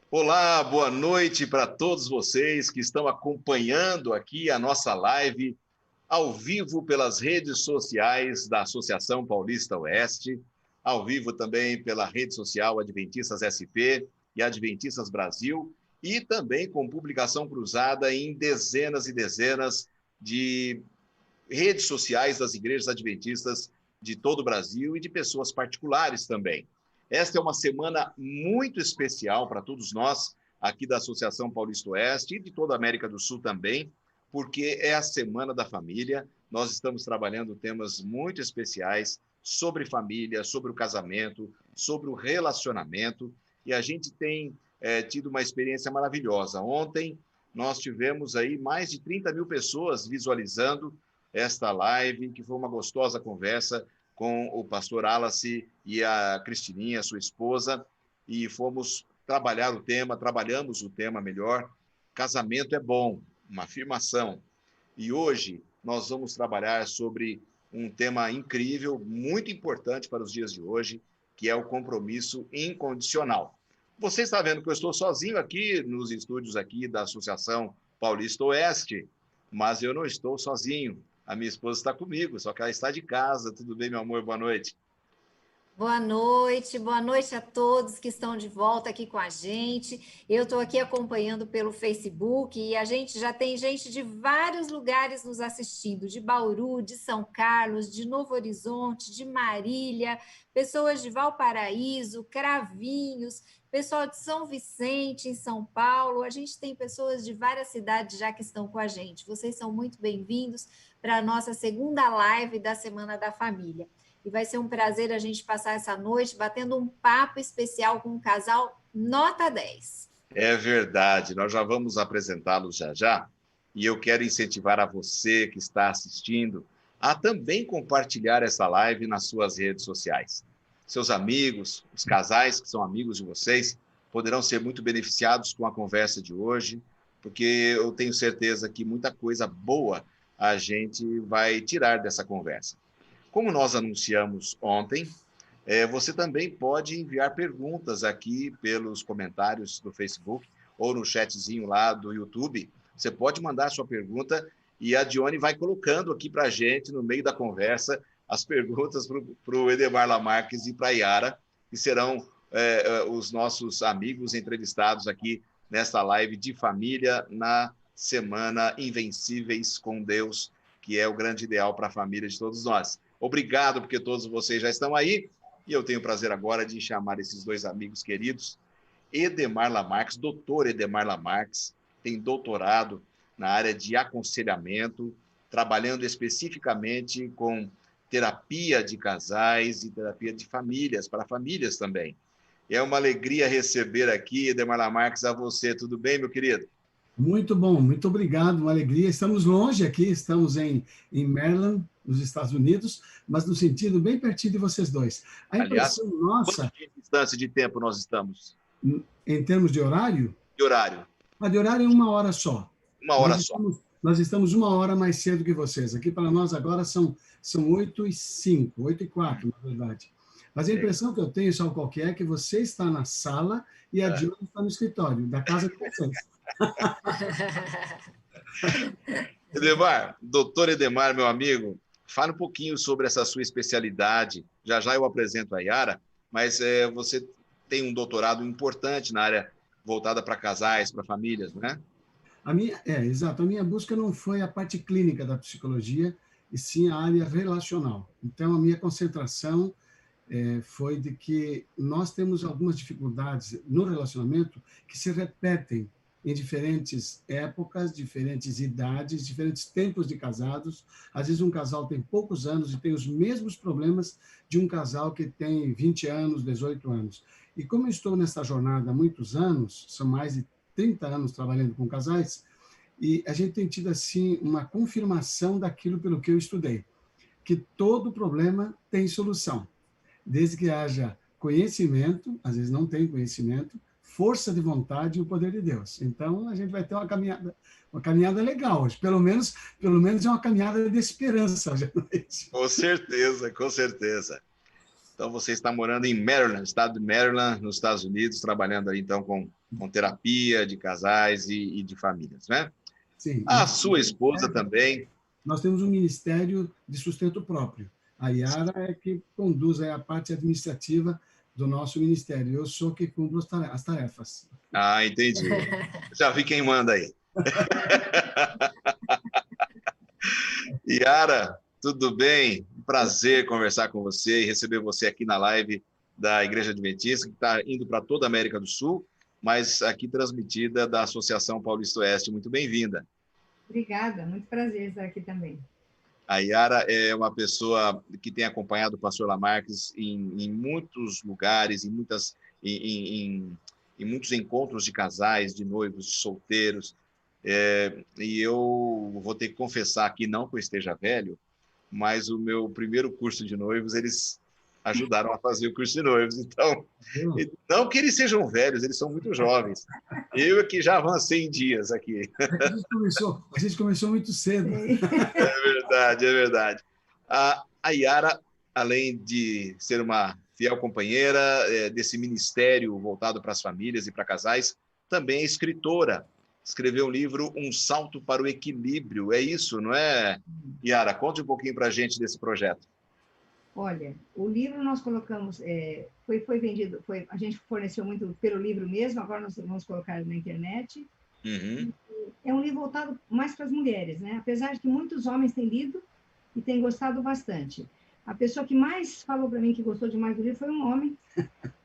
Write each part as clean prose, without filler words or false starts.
Olá, boa noite para todos vocês que estão acompanhando aqui a nossa live ao vivo pelas redes sociais da Associação Paulista Oeste, ao vivo também pela rede social Adventistas SP e Adventistas Brasil, e também com publicação cruzada em dezenas e dezenas de redes sociais das igrejas adventistas de todo o Brasil e de pessoas particulares também. Esta é uma semana muito especial para todos nós, aqui da Associação Paulista Oeste e de toda a América do Sul também, porque é a Semana da Família. Nós estamos trabalhando temas muito especiais sobre família, sobre o casamento, sobre o relacionamento, e a gente tem tido uma experiência maravilhosa. Ontem nós tivemos aí mais de 30 mil pessoas visualizando esta live, que foi uma gostosa conversa com o pastor Wallace e a Cristininha, sua esposa, e fomos trabalhamos o tema melhor, casamento é bom, uma afirmação. E hoje nós vamos trabalhar sobre um tema incrível, muito importante para os dias de hoje, que é o compromisso incondicional. Você está vendo que eu estou sozinho aqui nos estúdios aqui da Associação Paulista Oeste, mas eu não estou sozinho. A minha esposa está comigo, só que ela está de casa. Tudo bem, meu amor? Boa noite. Boa noite a todos que estão de volta aqui com a gente. Eu estou aqui acompanhando pelo Facebook e a gente já tem gente de vários lugares nos assistindo, de Bauru, de São Carlos, de Novo Horizonte, de Marília, pessoas de Valparaíso, Cravinhos, pessoal de São Vicente, em São Paulo. A gente tem pessoas de várias cidades já que estão com a gente. Vocês são muito bem-vindos para a nossa segunda live da Semana da Família. E vai ser um prazer a gente passar essa noite batendo um papo especial com um casal nota 10. É verdade, nós já vamos apresentá-los já já, e eu quero incentivar a você que está assistindo a também compartilhar essa live nas suas redes sociais. Seus amigos, os casais que são amigos de vocês, poderão ser muito beneficiados com a conversa de hoje, porque eu tenho certeza que muita coisa boa a gente vai tirar dessa conversa. Como nós anunciamos ontem, você também pode enviar perguntas aqui pelos comentários do Facebook ou no chatzinho lá do YouTube. Você pode mandar a sua pergunta e a Dione vai colocando aqui para a gente, no meio da conversa, as perguntas para o Edemar Lamarques e para a Yara, que serão os nossos amigos entrevistados aqui nesta live de família na Semana Invencíveis com Deus, que é o grande ideal para a família de todos nós. Obrigado, porque todos vocês já estão aí. E eu tenho o prazer agora de chamar esses dois amigos queridos. Edemar Lamarques, doutor Edemar Lamarques, tem doutorado na área de aconselhamento, trabalhando especificamente com terapia de casais e terapia de famílias, para famílias também. É uma alegria receber aqui, Edemar Lamarques, a você. Tudo bem, meu querido? Muito bom, muito obrigado, uma alegria. Estamos longe aqui, estamos em Maryland, nos Estados Unidos, mas no sentido bem pertinho de vocês dois. A impressão Aliás, nossa... quanto de distância de tempo nós estamos? Em termos de horário? De horário? De horário é 1 hora só. Uma hora só. Nós estamos 1 hora mais cedo que vocês. Aqui para nós agora são 8h05, 8h04, na verdade. Mas a impressão que eu tenho, só qualquer, é que você está na sala e a Dione está no escritório, da casa de vocês. Edemar, doutor Edemar, meu amigo, fale um pouquinho sobre essa sua especialidade. Já já eu apresento a Yara, mas você tem um doutorado importante na área voltada para casais, para famílias, não é? Exato. A minha busca não foi a parte clínica da psicologia, e sim a área relacional. Então, a minha concentração foi de que nós temos algumas dificuldades no relacionamento que se repetem em diferentes épocas, diferentes idades, diferentes tempos de casados. Às vezes um casal tem poucos anos e tem os mesmos problemas de um casal que tem 20 anos, 18 anos. E como eu estou nessa jornada há muitos anos, são mais de 30 anos trabalhando com casais, e a gente tem tido assim uma confirmação daquilo pelo que eu estudei, que todo problema tem solução, desde que haja conhecimento, às vezes não tem conhecimento, força de vontade e o poder de Deus. Então, a gente vai ter uma caminhada legal hoje. Pelo menos é uma caminhada de esperança hoje à noite. Com certeza, com certeza. Então, você está morando em Maryland, estado de Maryland, nos Estados Unidos, trabalhando ali, então, com terapia de casais e de famílias, né? Sim. A sua esposa também. Nós temos um ministério de sustento próprio. A Yara é que conduz a parte administrativa do nosso ministério. Eu sou que cumpro as tarefas. Ah, entendi. Já vi quem manda aí. Yara, tudo bem? Prazer conversar com você e receber você aqui na live da Igreja Adventista, que está indo para toda a América do Sul, mas aqui transmitida da Associação Paulista Oeste. Muito bem-vinda. Obrigada, muito prazer estar aqui também. A Yara é uma pessoa que tem acompanhado o pastor Lamarques em muitos lugares, em muitos encontros de casais, de noivos, de solteiros. E eu vou ter que confessar aqui, não que eu esteja velho, mas o meu primeiro curso de noivos, eles ajudaram a fazer o curso de noivos. Então, não que eles sejam velhos, eles são muito jovens. Eu é que já avancei em dias aqui. A gente começou muito cedo. É verdade, é verdade. A Yara, além de ser uma fiel companheira desse ministério voltado para as famílias e para casais, também é escritora. Escreveu um livro, Um Salto para o Equilíbrio. É isso, não é, Yara? Conte um pouquinho para a gente desse projeto. Olha, o livro nós colocamos, foi vendido, a gente forneceu muito pelo livro mesmo, agora nós vamos colocar na internet. Uhum. É um livro voltado mais para as mulheres, né? Apesar de que muitos homens têm lido e têm gostado bastante. A pessoa que mais falou para mim que gostou demais do livro foi um homem,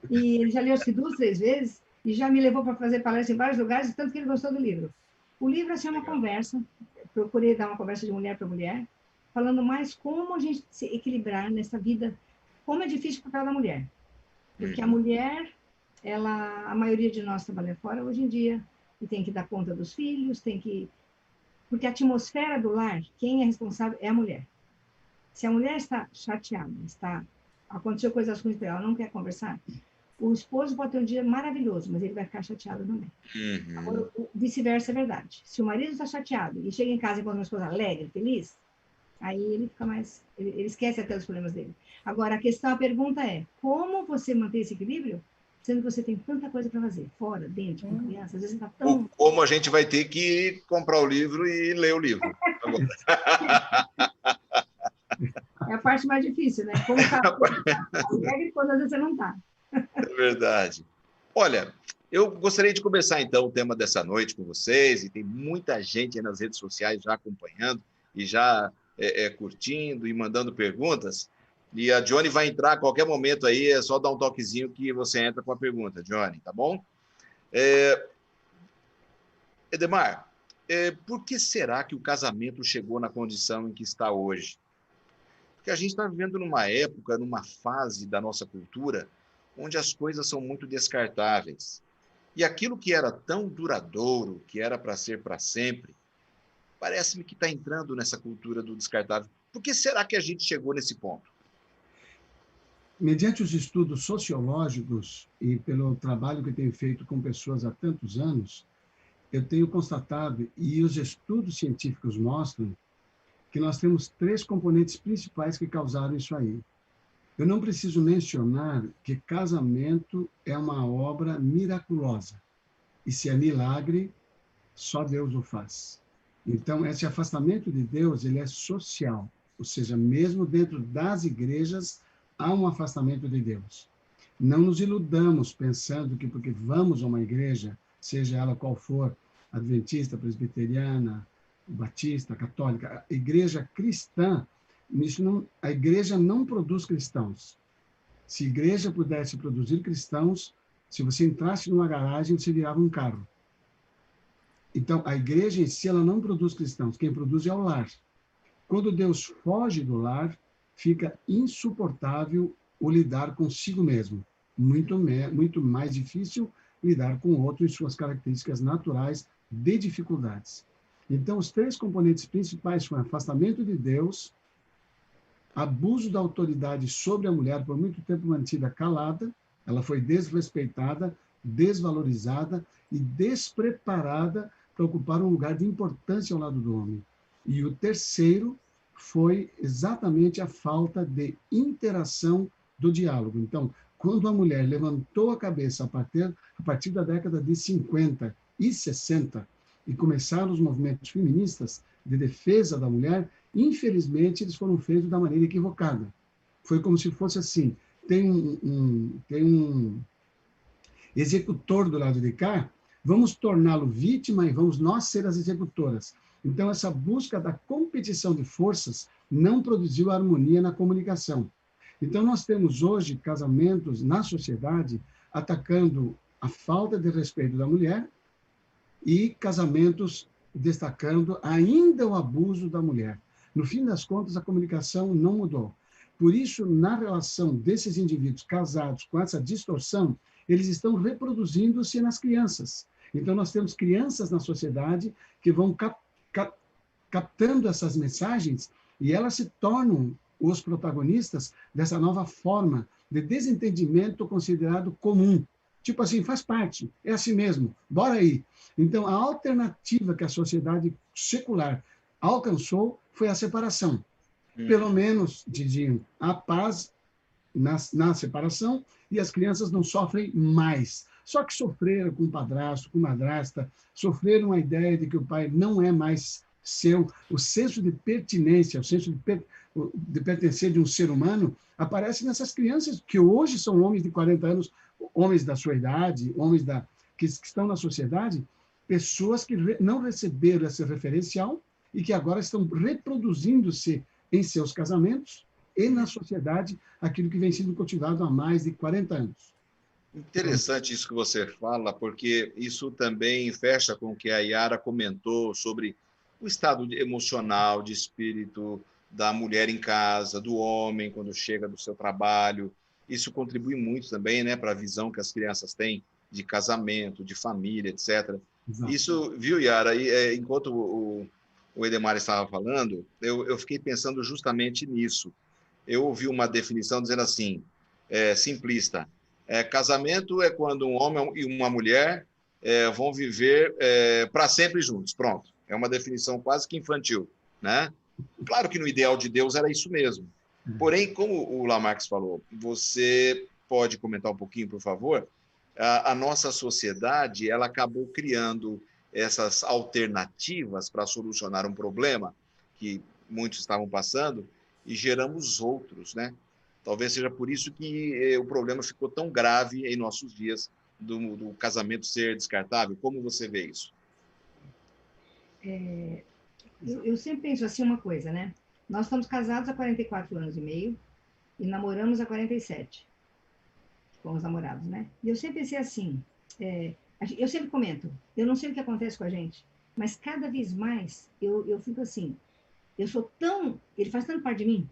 e ele já leu acho que 2, 3 vezes, e já me levou para fazer palestra em vários lugares, tanto que ele gostou do livro. O livro assim, é uma conversa, procurei dar uma conversa de mulher para mulher, falando mais como a gente se equilibrar nessa vida, como é difícil para cada mulher. Porque a mulher, a maioria de nós trabalha fora hoje em dia, e tem que dar conta dos filhos, porque a atmosfera do lar, quem é responsável é a mulher. Se a mulher está chateada, aconteceu coisas ruins para ela, não quer conversar, o esposo pode ter um dia maravilhoso, mas ele vai ficar chateado também. Uhum. Agora, vice-versa é verdade. Se o marido está chateado e chega em casa e encontra uma esposa alegre, feliz, aí ele fica mais... Ele esquece até os problemas dele. Agora, a pergunta é, como você manter esse equilíbrio, sendo que você tem tanta coisa para fazer, fora, dentro, com criança, às vezes você está tão... Como a gente vai ter que comprar o livro e ler o livro. É a parte mais difícil, né? Como está alegre quando às vezes você não está. É verdade. Olha, eu gostaria de começar, então, o tema dessa noite com vocês, e tem muita gente aí nas redes sociais já acompanhando e já curtindo e mandando perguntas. E a Johnny vai entrar a qualquer momento aí, é só dar um toquezinho que você entra com a pergunta, Johnny, tá bom? Edemar, por que será que o casamento chegou na condição em que está hoje? Porque a gente está vivendo numa época, numa fase da nossa cultura, onde as coisas são muito descartáveis. E aquilo que era tão duradouro, que era para ser para sempre, parece-me que está entrando nessa cultura do descartável. Por que será que a gente chegou nesse ponto? Mediante os estudos sociológicos e pelo trabalho que tenho feito com pessoas há tantos anos, eu tenho constatado, e os estudos científicos mostram, que nós temos 3 componentes principais que causaram isso aí. Eu não preciso mencionar que casamento é uma obra miraculosa. E se é milagre, só Deus o faz. Então, esse afastamento de Deus, ele é social. Ou seja, mesmo dentro das igrejas, há um afastamento de Deus. Não nos iludamos pensando que porque vamos a uma igreja, seja ela qual for, adventista, presbiteriana, batista, católica, a igreja cristã, a igreja não produz cristãos. Se a igreja pudesse produzir cristãos, se você entrasse numa garagem, você virava um carro. Então, a igreja em si, ela não produz cristãos. Quem produz é o lar. Quando Deus foge do lar, fica insuportável o lidar consigo mesmo. Muito mais difícil lidar com o outro em suas características naturais de dificuldades. Então, os 3 componentes principais foram afastamento de Deus, abuso da autoridade sobre a mulher, por muito tempo mantida calada, ela foi desrespeitada, desvalorizada e despreparada para ocupar um lugar de importância ao lado do homem. E o terceiro foi exatamente a falta de interação do diálogo. Então, quando a mulher levantou a cabeça a partir da década de 50 e 60 e começaram os movimentos feministas de defesa da mulher, infelizmente, eles foram feitos da maneira equivocada. Foi como se fosse assim, tem um executor do lado de cá, vamos torná-lo vítima e vamos nós ser as executoras. Então, essa busca da competição de forças não produziu harmonia na comunicação. Então, nós temos hoje casamentos na sociedade atacando a falta de respeito da mulher e casamentos destacando ainda o abuso da mulher. No fim das contas, a comunicação não mudou. Por isso, na relação desses indivíduos casados com essa distorção, eles estão reproduzindo-se nas crianças. Então, nós temos crianças na sociedade que vão captando essas mensagens e elas se tornam os protagonistas dessa nova forma de desentendimento considerado comum. Tipo assim, faz parte, é assim mesmo, bora aí. Então, a alternativa que a sociedade secular alcançou foi a separação. Pelo menos, diziam, a paz na separação e as crianças não sofrem mais. Só que sofreram com o padrasto, com madrasta, sofreram a ideia de que o pai não é mais seu. O senso de pertinência, o senso de pertencer de um ser humano aparece nessas crianças que hoje são homens de 40 anos, homens da sua idade, homens que estão na sociedade, pessoas que não receberam esse referencial e que agora estão reproduzindo-se em seus casamentos e na sociedade aquilo que vem sendo cultivado há mais de 40 anos. Interessante isso que você fala, porque isso também fecha com o que a Yara comentou sobre o estado emocional, de espírito da mulher em casa, do homem quando chega do seu trabalho. Isso contribui muito também, né, para a visão que as crianças têm de casamento, de família, etc. Exato. Isso, viu, Yara? E, enquanto o Edemar estava falando, eu fiquei pensando justamente nisso. Eu ouvi uma definição dizendo assim, simplista, casamento é quando um homem e uma mulher vão viver para sempre juntos, pronto. É uma definição quase que infantil, né? Claro que no ideal de Deus era isso mesmo. Porém, como o Lamarck falou, você pode comentar um pouquinho, por favor? A nossa sociedade, ela acabou criando essas alternativas para solucionar um problema que muitos estavam passando e geramos outros, né? Talvez seja por isso que o problema ficou tão grave em nossos dias do casamento ser descartável. Como você vê isso? Eu sempre penso assim uma coisa, né? Nós estamos casados há 44 anos e meio e namoramos há 47. Fomos namorados, né? E eu sempre pensei assim, eu sempre comento, eu não sei o que acontece com a gente, mas cada vez mais eu fico assim, eu sou tão, ele faz tanto parte de mim,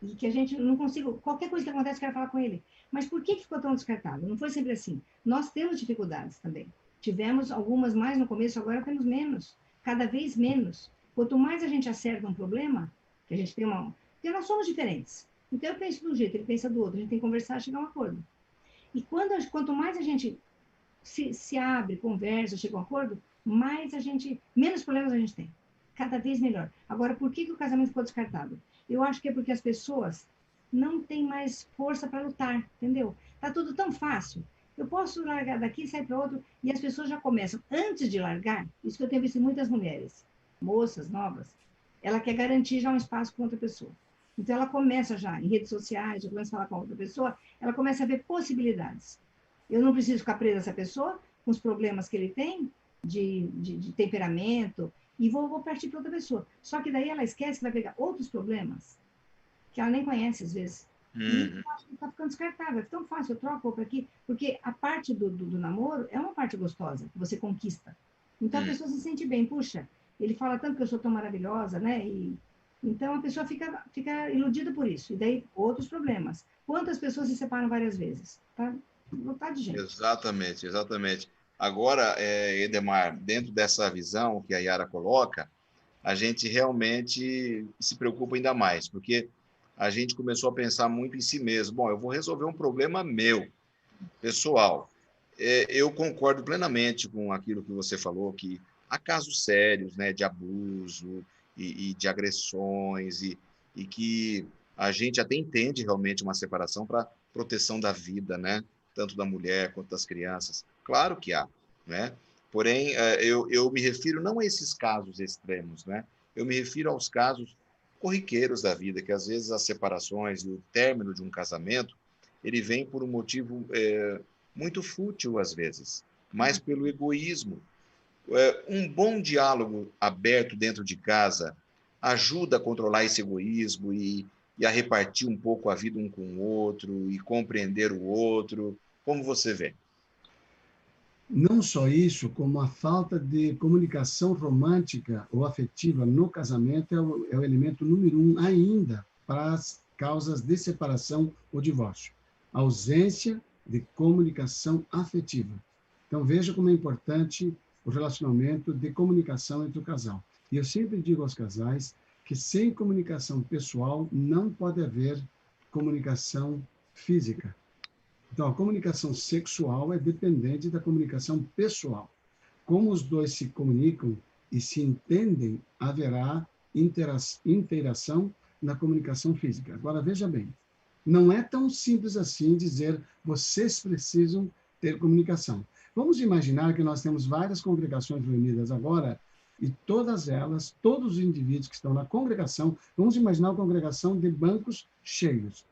e que a gente não consigo, qualquer coisa que acontece, eu quero falar com ele. Mas por que ficou tão descartável? Não foi sempre assim. Nós temos dificuldades também. Tivemos algumas mais no começo, agora temos menos. Cada vez menos. Quanto mais a gente acerta um problema, que a gente tem uma... Porque nós somos diferentes. Então eu penso de um jeito, ele pensa do outro. A gente tem que conversar, chegar a um acordo. E quanto mais a gente se abre, conversa, chega a um acordo, menos problemas a gente tem. Cada vez melhor. Agora, por que o casamento ficou descartado? Eu acho que é porque as pessoas não têm mais força para lutar, entendeu? Tá tudo tão fácil. Eu posso largar daqui, sair para outro, e as pessoas já começam, antes de largar, isso que eu tenho visto em muitas mulheres, moças novas, ela quer garantir já um espaço com outra pessoa. Então, ela começa já, em redes sociais, já começa a falar com outra pessoa, ela começa a ver possibilidades. Eu não preciso ficar presa a essa pessoa, com os problemas que ele tem, de temperamento, e vou partir para outra pessoa. Só que daí ela esquece que vai pegar outros problemas, que ela nem conhece, às vezes, E eu acho que está ficando descartável. É tão fácil, eu troco para aqui. Porque a parte do namoro é uma parte gostosa, que você conquista. Então, a pessoa se sente bem. Puxa, ele fala tanto que eu sou tão maravilhosa, né? Então, a pessoa fica iludida por isso. E daí, outros problemas. Quantas pessoas se separam várias vezes? Tá lotado de gente. Exatamente, exatamente. Agora, Edemar, dentro dessa visão que a Yara coloca, a gente realmente se preocupa ainda mais, porque a gente começou a pensar muito em si mesmo. Bom, eu vou resolver um problema meu, pessoal. Eu concordo plenamente com aquilo que você falou, que há casos sérios, né, de abuso e de agressões, e que a gente até entende realmente uma separação para proteção da vida, né, tanto da mulher quanto das crianças. Claro que há, né? Porém, eu me refiro não a esses casos extremos, né? Eu me refiro aos casos corriqueiros da vida, que às vezes as separações e o término de um casamento, ele vem por um motivo muito fútil às vezes, mas pelo egoísmo. Um bom diálogo aberto dentro de casa ajuda a controlar esse egoísmo e a repartir um pouco a vida um com o outro e compreender o outro. Como você vê? Não só isso, como a falta de comunicação romântica ou afetiva no casamento é o elemento número 1 ainda para as causas de separação ou divórcio. A ausência de comunicação afetiva. Então, veja como é importante o relacionamento de comunicação entre o casal. E eu sempre digo aos casais que sem comunicação pessoal não pode haver comunicação física. Então, a comunicação sexual é dependente da comunicação pessoal. Como os dois se comunicam e se entendem, haverá interação na comunicação física. Agora, veja bem, não é tão simples assim dizer vocês precisam ter comunicação. Vamos imaginar que nós temos várias congregações reunidas agora e todas elas, todos os indivíduos que estão na congregação, vamos imaginar uma congregação de bancos cheios.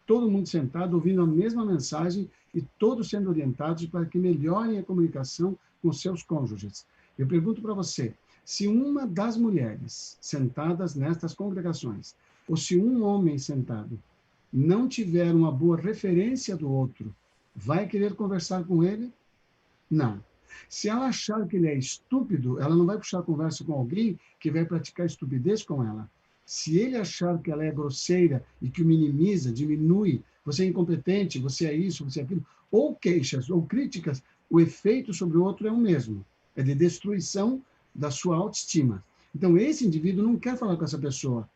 Todo mundo sentado, ouvindo a mesma mensagem e todos sendo orientados para que melhorem a comunicação com seus cônjuges. Eu pergunto para você, se uma das mulheres sentadas nestas congregações, ou se um homem sentado, não tiver uma boa referência do outro, vai querer conversar com ele? Não. Se ela achar que ele é estúpido, ela não vai puxar conversa com alguém que vai praticar estupidez com ela. Se ele achar que ela é grosseira e que o minimiza, diminui, você é incompetente, você é isso, você é aquilo, ou queixas ou críticas, o efeito sobre o outro é o mesmo. É de destruição da sua autoestima. Então, esse indivíduo não quer falar com essa pessoa.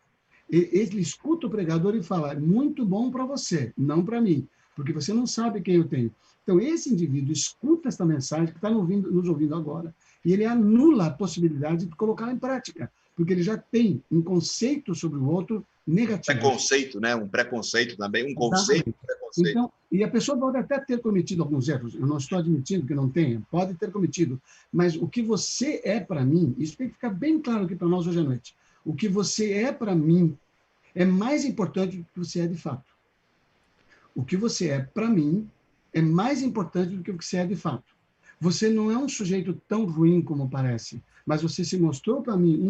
Ele escuta o pregador e fala, muito bom para você, não para mim, porque você não sabe quem eu tenho. Então, esse indivíduo escuta essa mensagem que está nos ouvindo agora, e ele anula a possibilidade de colocá-la em prática, porque ele já tem um conceito sobre o outro negativo. Preconceito, né? Um preconceito também, um conceito de preconceito. Então, e a pessoa pode até ter cometido alguns erros, eu não estou admitindo que não tenha, pode ter cometido, mas o que você é para mim, isso tem que ficar bem claro aqui para nós hoje à noite, o que você é para mim é mais importante do que você é de fato. O que você é para mim é mais importante do que o que você é de fato. Você não é um sujeito tão ruim como parece, mas você se mostrou para mim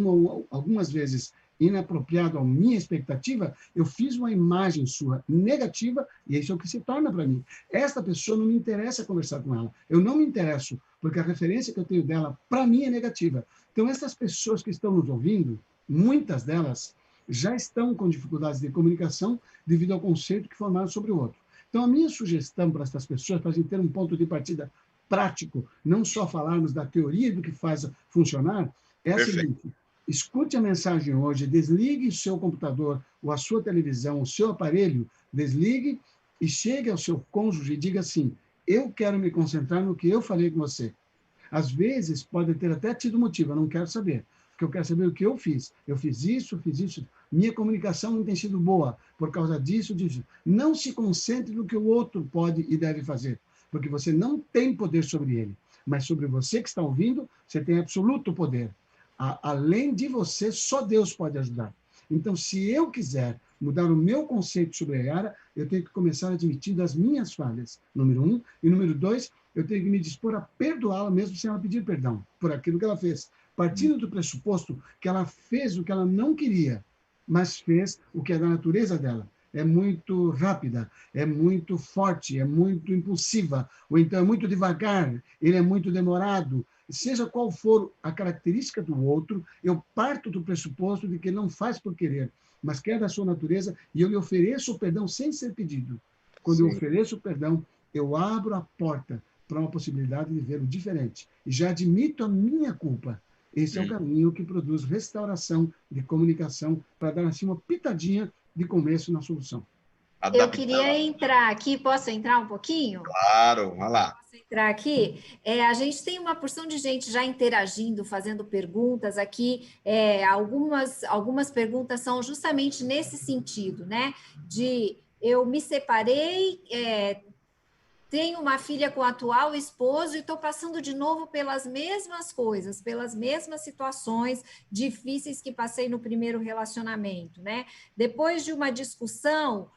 algumas vezes inapropriado à minha expectativa, eu fiz uma imagem sua negativa e isso é o que se torna para mim. Esta pessoa não me interessa conversar com ela. Eu não me interesso, porque a referência que eu tenho dela, para mim, é negativa. Então, essas pessoas que estão nos ouvindo, muitas delas já estão com dificuldades de comunicação devido ao conceito que formaram sobre o outro. Então, a minha sugestão para essas pessoas, para a gente ter um ponto de partida prático, não só falarmos da teoria do que faz funcionar, é a seguinte: escute a mensagem hoje, desligue o seu computador, ou a sua televisão, o seu aparelho, desligue e chegue ao seu cônjuge e diga assim, eu quero me concentrar no que eu falei com você. Às vezes, pode ter até tido motivo, eu não quero saber, porque eu quero saber o que eu fiz. Eu fiz isso, minha comunicação não tem sido boa por causa disso, disso. Não se concentre no que o outro pode e deve fazer, porque você não tem poder sobre ele, mas sobre você que está ouvindo, você tem absoluto poder. Além de você, só Deus pode ajudar. Então, se eu quiser mudar o meu conceito sobre a Yara, eu tenho que começar admitindo as minhas falhas, número 1. E número 2, eu tenho que me dispor a perdoá-la mesmo sem ela pedir perdão por aquilo que ela fez. Partindo do pressuposto que ela fez o que ela não queria, mas fez o que é da natureza dela. é muito rápida, é muito forte, é muito impulsiva, ou então é muito devagar, ele é muito demorado. Seja qual for a característica do outro, eu parto do pressuposto de que ele não faz por querer, mas quer da sua natureza, e eu lhe ofereço o perdão sem ser pedido. Quando eu Sim. ofereço o perdão, eu abro a porta para uma possibilidade de ver o diferente. E já admito a minha culpa. Esse é o caminho que produz restauração de comunicação, para dar assim uma pitadinha de começo na solução. Eu queria entrar aqui, posso entrar um pouquinho? Claro, vai lá. Posso entrar aqui? A gente tem uma porção de gente já interagindo, fazendo perguntas aqui. Algumas perguntas são justamente nesse sentido, né? De eu me separei, tenho uma filha com o atual esposo e estou passando de novo pelas mesmas coisas, pelas mesmas situações difíceis que passei no primeiro relacionamento, né? Depois de uma discussão,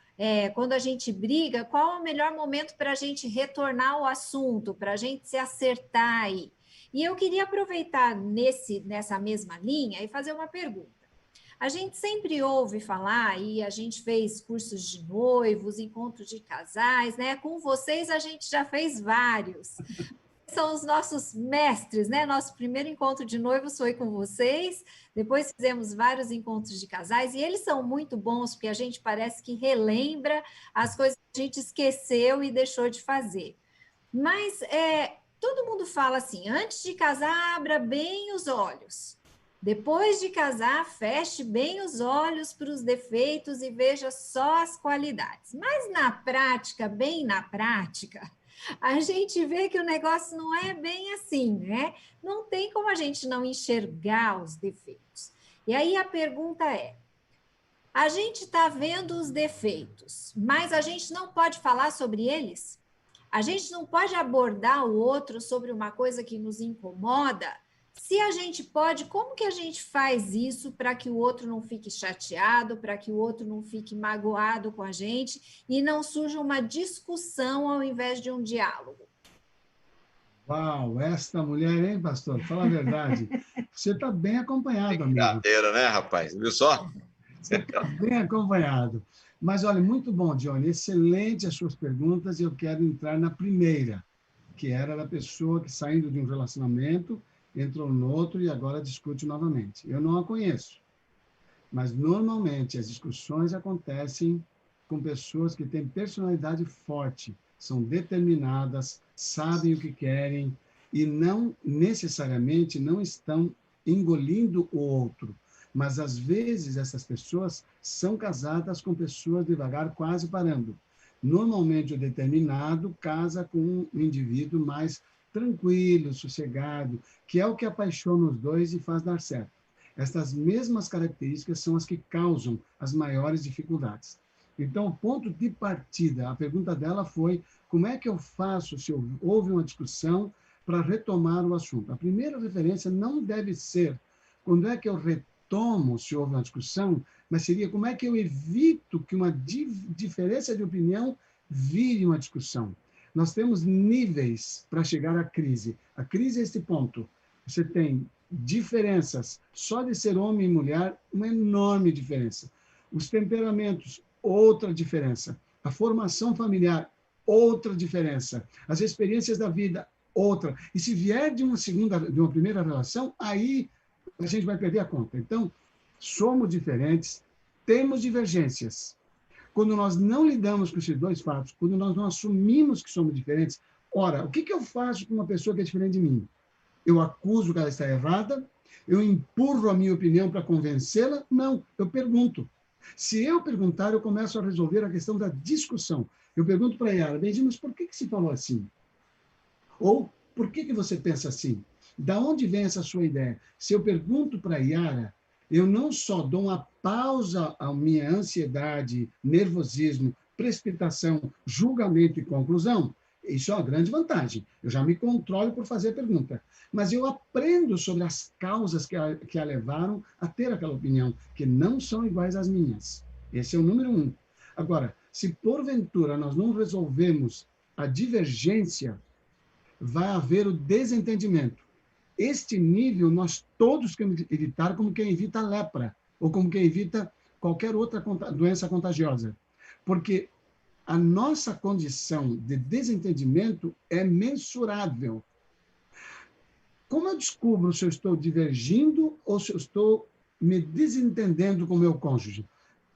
quando a gente briga, qual é o melhor momento para a gente retornar ao assunto, para a gente se acertar aí? E eu queria aproveitar nessa mesma linha e fazer uma pergunta. A gente sempre ouve falar, e a gente fez cursos de noivos, encontros de casais, né? Com vocês a gente já fez vários. São os nossos mestres, né? Nosso primeiro encontro de noivos foi com vocês, depois fizemos vários encontros de casais, e eles são muito bons, porque a gente parece que relembra as coisas que a gente esqueceu e deixou de fazer. Mas todo mundo fala assim, antes de casar, abra bem os olhos. Depois de casar, feche bem os olhos para os defeitos e veja só as qualidades. Mas na prática, bem na prática, a gente vê que o negócio não é bem assim, né? Não tem como a gente não enxergar os defeitos. E aí a pergunta é, a gente está vendo os defeitos, mas a gente não pode falar sobre eles? A gente não pode abordar o outro sobre uma coisa que nos incomoda? Se a gente pode, como que a gente faz isso para que o outro não fique chateado, para que o outro não fique magoado com a gente e não surja uma discussão ao invés de um diálogo? Uau, esta mulher, hein, pastor? Fala a verdade. Você está bem acompanhado, amigo. Brincadeira, né, rapaz? Viu só? Você está bem acompanhado. Mas, olha, muito bom, Johnny. Excelente as suas perguntas. E eu quero entrar na primeira, que era da pessoa que, saindo de um relacionamento, entrou no outro e agora discute novamente. Eu não a conheço, mas normalmente as discussões acontecem com pessoas que têm personalidade forte, são determinadas, sabem o que querem e não necessariamente não estão engolindo o outro, mas às vezes essas pessoas são casadas com pessoas devagar, quase parando. Normalmente o determinado casa com um indivíduo mais tranquilo, sossegado, que é o que apaixona os dois e faz dar certo. Estas mesmas características são as que causam as maiores dificuldades. Então, o ponto de partida, a pergunta dela foi, como é que eu faço se houve uma discussão para retomar o assunto? A primeira referência não deve ser quando é que eu retomo se houve uma discussão, mas seria como é que eu evito que uma diferença de opinião vire uma discussão. Nós temos níveis para chegar à crise. A crise é este ponto. Você tem diferenças, só de ser homem e mulher, uma enorme diferença. Os temperamentos, outra diferença. A formação familiar, outra diferença. As experiências da vida, outra. E se vier de uma primeira relação, aí a gente vai perder a conta. Então, somos diferentes, temos divergências. Quando nós não lidamos com esses dois fatos, quando nós não assumimos que somos diferentes, ora, o que eu faço com uma pessoa que é diferente de mim? Eu acuso que ela está errada? Eu empurro a minha opinião para convencê-la? Não, eu pergunto. Se eu perguntar, eu começo a resolver a questão da discussão. Eu pergunto para a Yara, Benjamin, mas por que se falou assim? Ou, por que você pensa assim? Da onde vem essa sua ideia? Se eu pergunto para a Yara, eu não só dou uma pausa à minha ansiedade, nervosismo, precipitação, julgamento e conclusão. Isso é uma grande vantagem. Eu já me controlo por fazer a pergunta. Mas eu aprendo sobre as causas que a levaram a ter aquela opinião, que não são iguais às minhas. Esse é o número 1. Agora, se porventura nós não resolvemos a divergência, vai haver o desentendimento. Este nível nós todos queremos evitar como quem evita a lepra, ou como quem evita qualquer outra doença contagiosa. porque a nossa condição de desentendimento é mensurável. Como eu descubro se eu estou divergindo ou se eu estou me desentendendo com o meu cônjuge?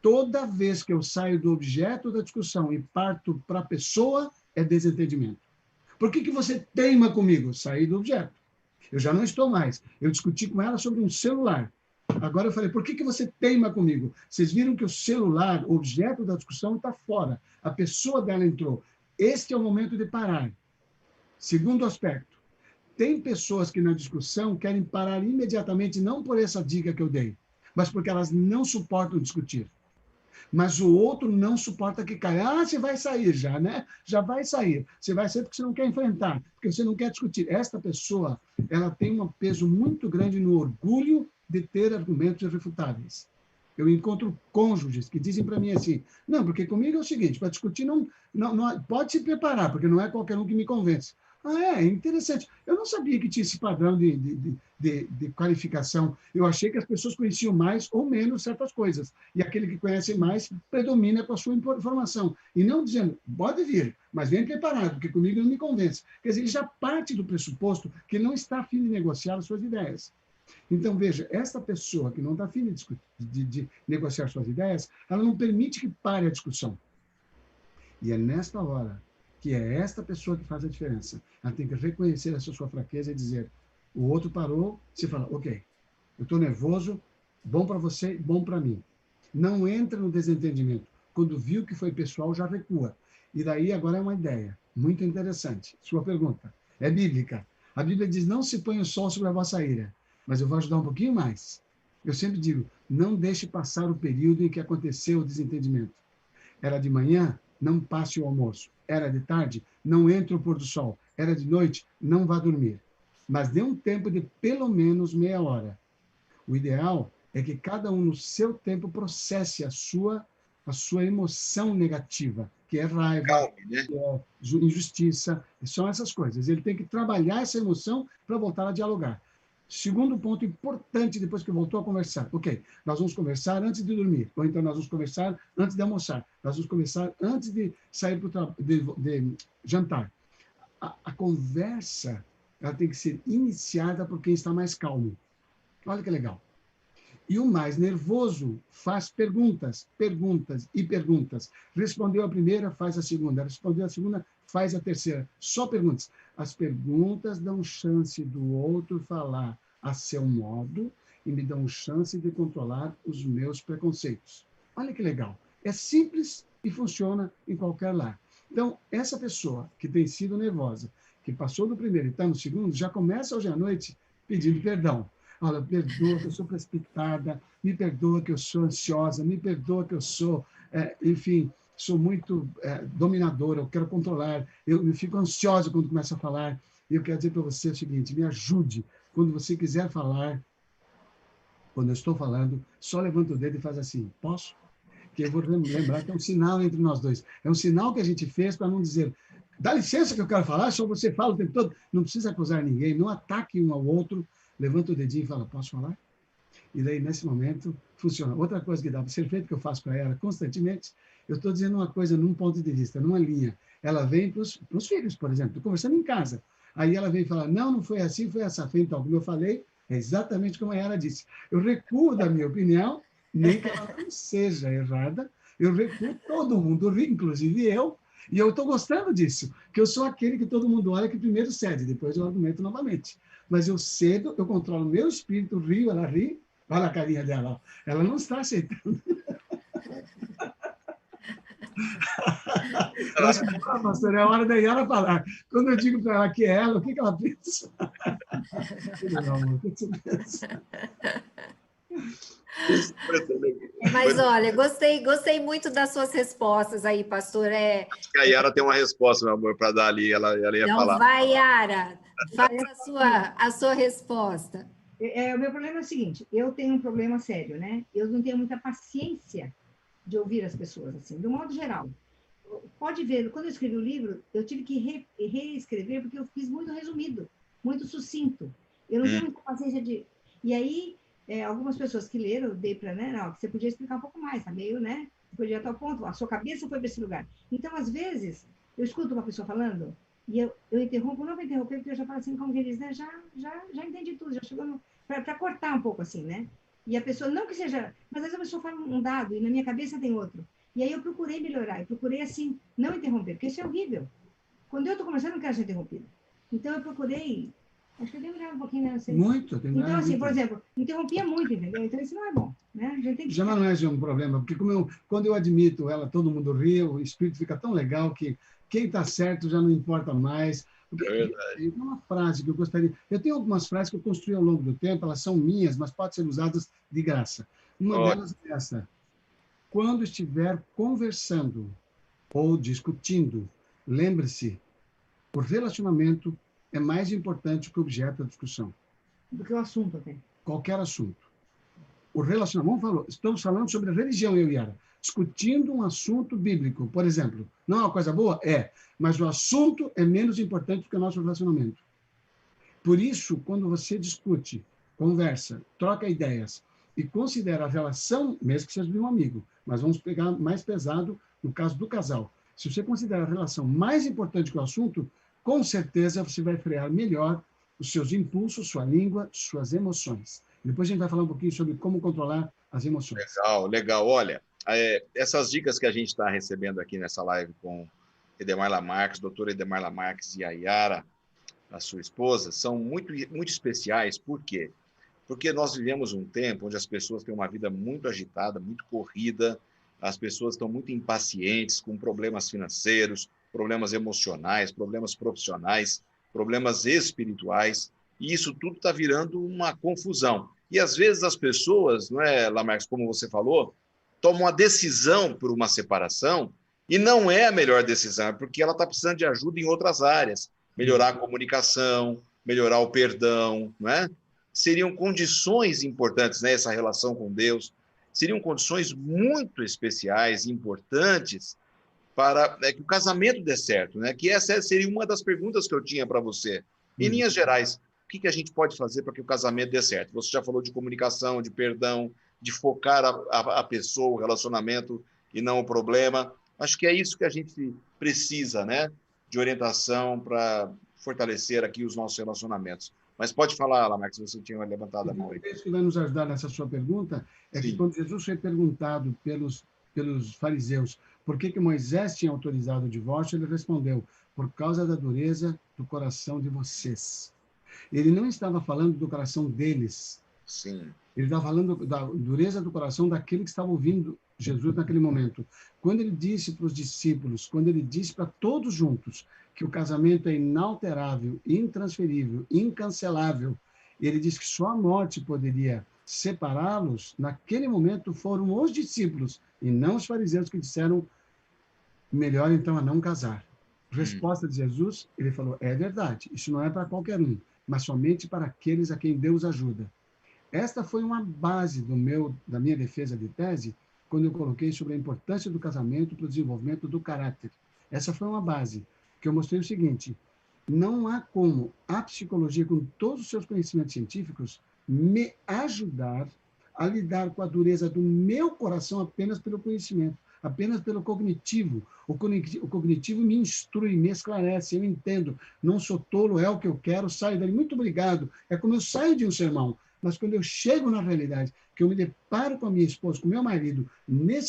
Toda vez que eu saio do objeto da discussão e parto para a pessoa, é desentendimento. Por que você teima comigo? Saí do objeto. Eu já não estou mais. Eu discuti com ela sobre um celular. Agora eu falei, por que você teima comigo? Vocês viram que o celular, o objeto da discussão, está fora. A pessoa dela entrou. Este é o momento de parar. Segundo aspecto, tem pessoas que na discussão querem parar imediatamente, não por essa dica que eu dei, mas porque elas não suportam discutir. Mas o outro não suporta que caia. Ah, você vai sair já, né? Já vai sair. Você vai sair porque você não quer enfrentar, porque você não quer discutir. Esta pessoa, ela tem um peso muito grande no orgulho de ter argumentos irrefutáveis. Eu encontro cônjuges que dizem para mim assim, não, porque comigo é o seguinte, para discutir não, pode se preparar, porque não é qualquer um que me convence. Ah, é interessante. Eu não sabia que tinha esse padrão de qualificação. Eu achei que as pessoas conheciam mais ou menos certas coisas. E aquele que conhece mais predomina com a sua informação. E não dizendo, pode vir, mas vem preparado, porque comigo não me convence. Quer dizer, ele já parte do pressuposto que ele não está a fim de negociar as suas ideias. Então, veja, essa pessoa que não está a fim de negociar suas ideias, ela não permite que pare a discussão. E é nesta hora que é esta pessoa que faz a diferença. Ela tem que reconhecer essa sua fraqueza e dizer, o outro parou, você fala, ok, eu estou nervoso, bom para você, bom para mim. Não entra no desentendimento. Quando viu que foi pessoal, já recua. E daí agora é uma ideia muito interessante. Sua pergunta é bíblica. A Bíblia diz, não se põe o sol sobre a vossa ira. Mas eu vou ajudar um pouquinho mais. Eu sempre digo, não deixe passar o período em que aconteceu o desentendimento. Era de manhã, não passe o almoço. Era de tarde, não entre o pôr do sol. Era de noite, não vá dormir. Mas dê um tempo de pelo menos meia hora. O ideal é que cada um no seu tempo processe a sua emoção negativa, que é raiva, Calme, né? que é injustiça, são essas coisas. Ele tem que trabalhar essa emoção para voltar a dialogar. Segundo ponto importante, depois que voltou a conversar. Ok, nós vamos conversar antes de dormir, ou então nós vamos conversar antes de almoçar, nós vamos conversar antes de sair de jantar. A conversa, ela tem que ser iniciada por quem está mais calmo. Olha que legal. E o mais nervoso faz perguntas, perguntas e perguntas. Respondeu a primeira, faz a segunda. Respondeu a segunda, faz a terceira. Só perguntas. As perguntas dão chance do outro falar a seu modo e me dão chance de controlar os meus preconceitos. Olha que legal. É simples e funciona em qualquer lar. Então, essa pessoa que tem sido nervosa, que passou do primeiro e está no segundo, já começa hoje à noite pedindo perdão. Olha, perdoa que eu sou precipitada, me perdoa que eu sou ansiosa, me perdoa que eu sou, enfim, sou muito dominadora, eu quero controlar, eu fico ansiosa quando começo a falar. E eu quero dizer para você o seguinte, me ajude. Quando você quiser falar, quando eu estou falando, só levanta o dedo e faz assim, posso? Que eu vou lembrar que é um sinal entre nós dois. É um sinal que a gente fez para não dizer, dá licença que eu quero falar, só você fala o tempo todo. Não precisa acusar ninguém, não ataque um ao outro, levanta o dedinho e fala, posso falar? E daí, nesse momento, funciona. Outra coisa que dá para ser feito, que eu faço para ela constantemente, eu estou dizendo uma coisa num ponto de vista, numa linha. Ela vem para os filhos, por exemplo, estou conversando em casa. Aí ela vem e fala, não foi assim, foi essa frente. Então, como eu falei, é exatamente como ela disse. Eu recuo da minha opinião, nem que ela não seja errada, eu recuo, todo mundo ri, inclusive eu, e eu estou gostando disso, que eu sou aquele que todo mundo olha que primeiro cede, depois eu argumento novamente. Mas eu cedo, eu controlo o meu espírito, rio, ela ri, olha a carinha dela, ó. Ela não está aceitando. Eu acho que, pastor, é a hora da Yara falar. Quando eu digo para ela que é ela, o que ela pensa? Meu amor, o que você pensa? Mas olha, gostei muito das suas respostas aí, pastor. Acho que a Yara tem uma resposta, meu amor, para dar ali, ela ia Então, falar. vai, Yara, faça a sua resposta. O meu problema é o seguinte, eu tenho um problema sério, né? Eu não tenho muita paciência de ouvir as pessoas, assim, do modo geral. Pode ver, quando eu escrevi o livro, eu tive que reescrever, porque eu fiz muito resumido, muito sucinto. Eu não tenho muita paciência de... E aí, algumas pessoas que leram, eu dei para, né, não, você podia explicar um pouco mais, tá meio, né? foi direto ao ponto, a sua cabeça foi para esse lugar. Então, às vezes, eu escuto uma pessoa falando e eu interrompo, não vou interromper, porque eu já falo assim, como que eles, né? Já entendi tudo, já chegou para cortar um pouco assim, né? E a pessoa, não que seja, mas às vezes a pessoa fala um dado e na minha cabeça tem outro. E aí eu procurei melhorar, eu procurei assim, não interromper, porque isso é horrível. Quando eu estou conversando, eu não quero ser interrompida. Então eu procurei, acho que eu demorei um pouquinho, né? Muito, tem Então, assim, muito. por exemplo, interrompia muito, entendeu? Então isso não é bom, né? A gente tem que Já não é um problema, porque quando eu admito ela, todo mundo ri, o espírito fica tão legal que quem está certo já não importa mais. Porque, É verdade. uma frase que eu gostaria... Eu tenho algumas frases que eu construí ao longo do tempo, elas são minhas, mas podem ser usadas de graça. Uma Ó, delas é essa. Quando estiver conversando ou discutindo, lembre-se, o relacionamento é mais importante que o objeto da discussão. do que o assunto até. Qualquer assunto. O relacionamento, estamos falando sobre a religião, eu e Yara, discutindo um assunto bíblico, por exemplo. Não é uma coisa boa? É. Mas o assunto é menos importante do que o nosso relacionamento. Por isso, quando você discute, conversa, troca ideias e considera a relação, mesmo que seja de um amigo, mas vamos pegar mais pesado no caso do casal. Se você considera a relação mais importante que o assunto, com certeza você vai frear melhor os seus impulsos, sua língua, suas emoções. Depois a gente vai falar um pouquinho sobre como controlar as emoções. legal, legal. Olha, essas dicas que a gente está recebendo aqui nessa live com Edemar Lamarques, doutora Edemar Lamarques e a Yara, a sua esposa, são muito, muito especiais. Por quê? Porque nós vivemos um tempo onde as pessoas têm uma vida muito agitada, muito corrida, as pessoas estão muito impacientes, com problemas financeiros, problemas emocionais, problemas profissionais, problemas espirituais, e isso tudo está virando uma confusão. E às vezes as pessoas, não é, Lamarques, como você falou, tomam a decisão por uma separação e não é a melhor decisão, porque ela está precisando de ajuda em outras áreas, melhorar a comunicação, melhorar o perdão, não é? Seriam condições importantes, né, essa relação com Deus, seriam condições muito especiais, importantes, para que o casamento dê certo, né? Que essa seria uma das perguntas que eu tinha para você. Em linhas gerais, o que a gente pode fazer para que o casamento dê certo? Você já falou de comunicação, de perdão, de focar a pessoa, o relacionamento e não o problema. Acho que é isso que a gente precisa, né? De orientação para fortalecer aqui os nossos relacionamentos. Mas pode falar, Lamarques, se você tinha levantado a mão aí. Isso que vai nos ajudar nessa sua pergunta é que quando Jesus foi perguntado pelos fariseus por que Moisés tinha autorizado o divórcio, ele respondeu, por causa da dureza do coração de vocês. Ele não estava falando do coração deles. Sim. Ele estava falando da dureza do coração daquele que estava ouvindo Jesus naquele momento. Quando ele disse para os discípulos, quando ele disse para todos juntos que o casamento é inalterável, intransferível, incancelável, ele disse que só a morte poderia separá-los, naquele momento foram os discípulos e não os fariseus que disseram melhor então a não casar. Resposta de Jesus, ele falou, é verdade, isso não é para qualquer um, mas somente para aqueles a quem Deus ajuda. Esta foi uma base da minha defesa de tese, quando eu coloquei sobre a importância do casamento para o desenvolvimento do caráter. Essa foi uma base, que eu mostrei o seguinte, não há como a psicologia, com todos os seus conhecimentos científicos, me ajudar a lidar com a dureza do meu coração apenas pelo conhecimento, apenas pelo cognitivo. O cognitivo me instrui, me esclarece, eu entendo, não sou tolo, é o que eu quero, saio dali, muito obrigado. É como eu saio de um sermão. Mas quando eu chego na realidade, que eu me deparo com a minha esposa, com o meu marido,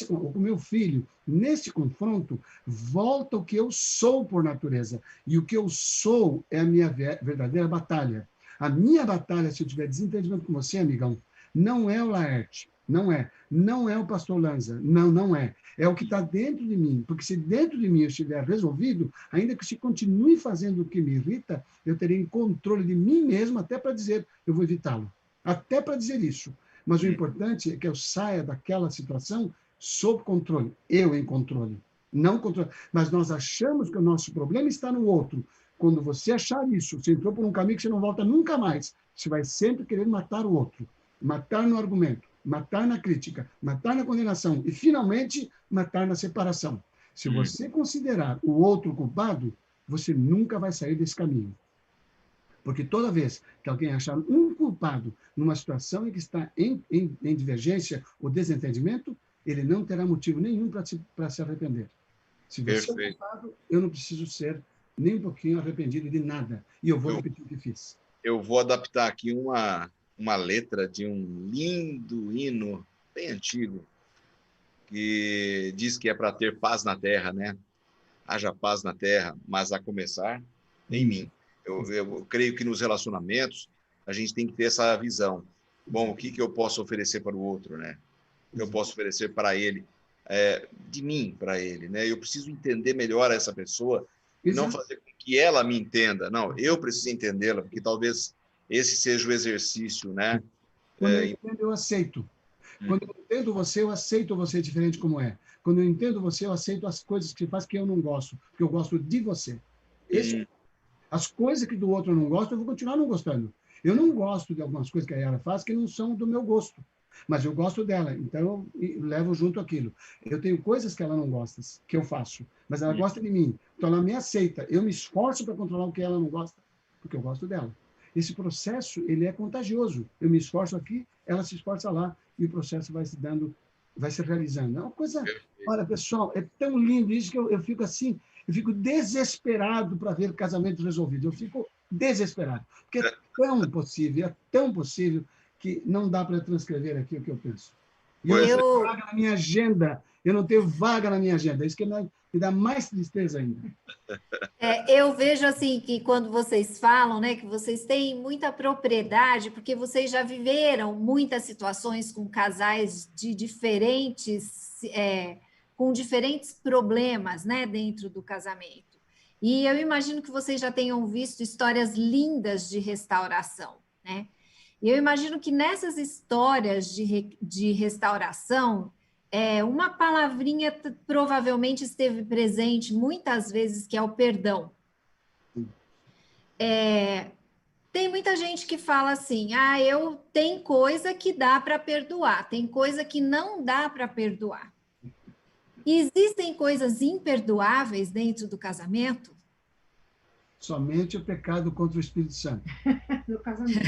ou com o meu filho, nesse confronto, volta o que eu sou por natureza. E o que eu sou é a minha verdadeira batalha. A minha batalha, se eu tiver desentendimento com você, amigão, não é o Laerte, não é. Não é o pastor Lanza, não é. É o que está dentro de mim, porque se dentro de mim eu estiver resolvido, ainda que se continue fazendo o que me irrita, eu terei controle de mim mesmo até para dizer, eu vou evitá-lo. Até para dizer isso. Mas o importante é que eu saia daquela situação sob controle. Eu em controle. Não controle. Mas nós achamos que o nosso problema está no outro. Quando você achar isso, você entrou por um caminho que você não volta nunca mais. Você vai sempre querer matar o outro. Matar no argumento, matar na crítica, matar na condenação e, finalmente, matar na separação. Se você considerar o outro culpado, você nunca vai sair desse caminho. Porque toda vez que alguém achar um culpado numa situação em que está em divergência ou desentendimento, ele não terá motivo nenhum para se arrepender. Se você é culpado, eu não preciso ser nem um pouquinho arrependido de nada. E eu vou repetir o que fiz. Eu vou adaptar aqui uma letra de um lindo hino, bem antigo, que diz que é para ter paz na terra, né? Haja paz na terra, mas a começar em mim. Eu creio que nos relacionamentos a gente tem que ter essa visão. Bom, o que eu posso oferecer para o outro, né? O que eu posso oferecer para ele, de mim para ele, né? Eu preciso entender melhor essa pessoa e não fazer com que ela me entenda. Não, eu preciso entendê-la, porque talvez esse seja o exercício, né? Quando eu entendo, eu aceito. Quando eu entendo você, eu aceito você diferente como é. Quando eu entendo você, eu aceito as coisas que você faz que eu não gosto, porque eu gosto de você. As coisas que do outro eu não gosto, eu vou continuar não gostando. Eu não gosto de algumas coisas que a Yara faz que não são do meu gosto, mas eu gosto dela, então eu levo junto aquilo. Eu tenho coisas que ela não gosta, que eu faço, mas ela gosta de mim, então ela me aceita. Eu me esforço para controlar o que ela não gosta, porque eu gosto dela. Esse processo, ele é contagioso. Eu me esforço aqui, ela se esforça lá, e o processo vai se dando, vai se realizando. É uma coisa... Olha, pessoal, é tão lindo isso que eu fico assim, eu fico desesperado para ver casamento resolvido. Eu fico desesperado, porque é tão possível, que não dá para transcrever aqui o que eu penso. E eu não tenho vaga na minha agenda. Eu não tenho vaga na minha agenda. Isso que me dá mais tristeza ainda. Eu vejo assim que quando vocês falam, né, que vocês têm muita propriedade, porque vocês já viveram muitas situações com casais de diferentes, com diferentes problemas, né, dentro do casamento. E eu imagino que vocês já tenham visto histórias lindas de restauração, né? E eu imagino que nessas histórias de restauração, uma palavrinha provavelmente esteve presente muitas vezes, que é o perdão. Tem muita gente que fala assim, tem coisa que dá para perdoar, tem coisa que não dá para perdoar. E existem coisas imperdoáveis dentro do casamento? Somente o pecado contra o Espírito Santo. No casamento.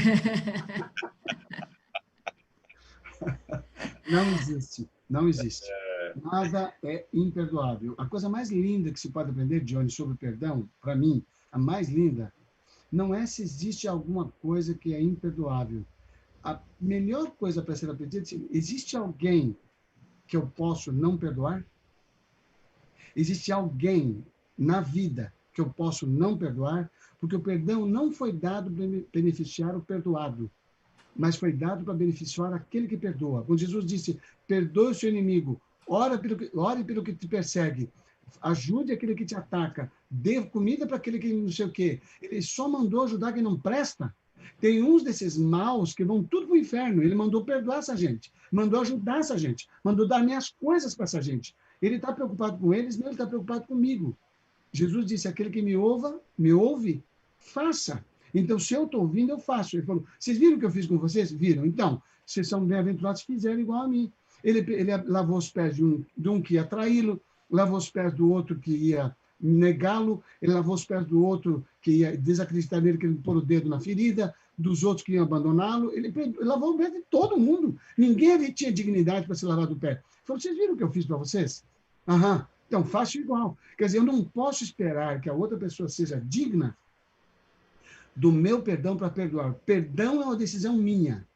Não existe, não existe. Nada é imperdoável. A coisa mais linda que se pode aprender, Johnny, sobre perdão, para mim, a mais linda, não é se existe alguma coisa que é imperdoável. A melhor coisa para ser aprendida é: existe alguém que eu posso não perdoar? Existe alguém na vida que eu posso não perdoar? Porque o perdão não foi dado para beneficiar o perdoado, mas foi dado para beneficiar aquele que perdoa. Quando Jesus disse, perdoe o seu inimigo, ore pelo que te persegue, ajude aquele que te ataca, dê comida para aquele que não sei o quê. Ele só mandou ajudar quem não presta. Tem uns desses maus que vão tudo para o inferno. Ele mandou perdoar essa gente, mandou ajudar essa gente, mandou dar minhas coisas para essa gente. Ele está preocupado com eles, não, ele está preocupado comigo. Jesus disse, aquele que me ouve, faça. Então, se eu estou ouvindo, eu faço. Ele falou, vocês viram o que eu fiz com vocês? Viram. Então, vocês são bem-aventurados que fizeram igual a mim. Ele lavou os pés de um que ia traí-lo, lavou os pés do outro que ia negá-lo, ele lavou os pés do outro que ia desacreditar nele, que ele pôr o dedo na ferida, dos outros que iam abandoná-lo. Ele lavou o pé de todo mundo. Ninguém ali tinha dignidade para se lavar do pé. Ele falou, vocês viram o que eu fiz para vocês? Aham. Então, faço igual. Quer dizer, eu não posso esperar que a outra pessoa seja digna do meu perdão para perdoar. Perdão é uma decisão minha.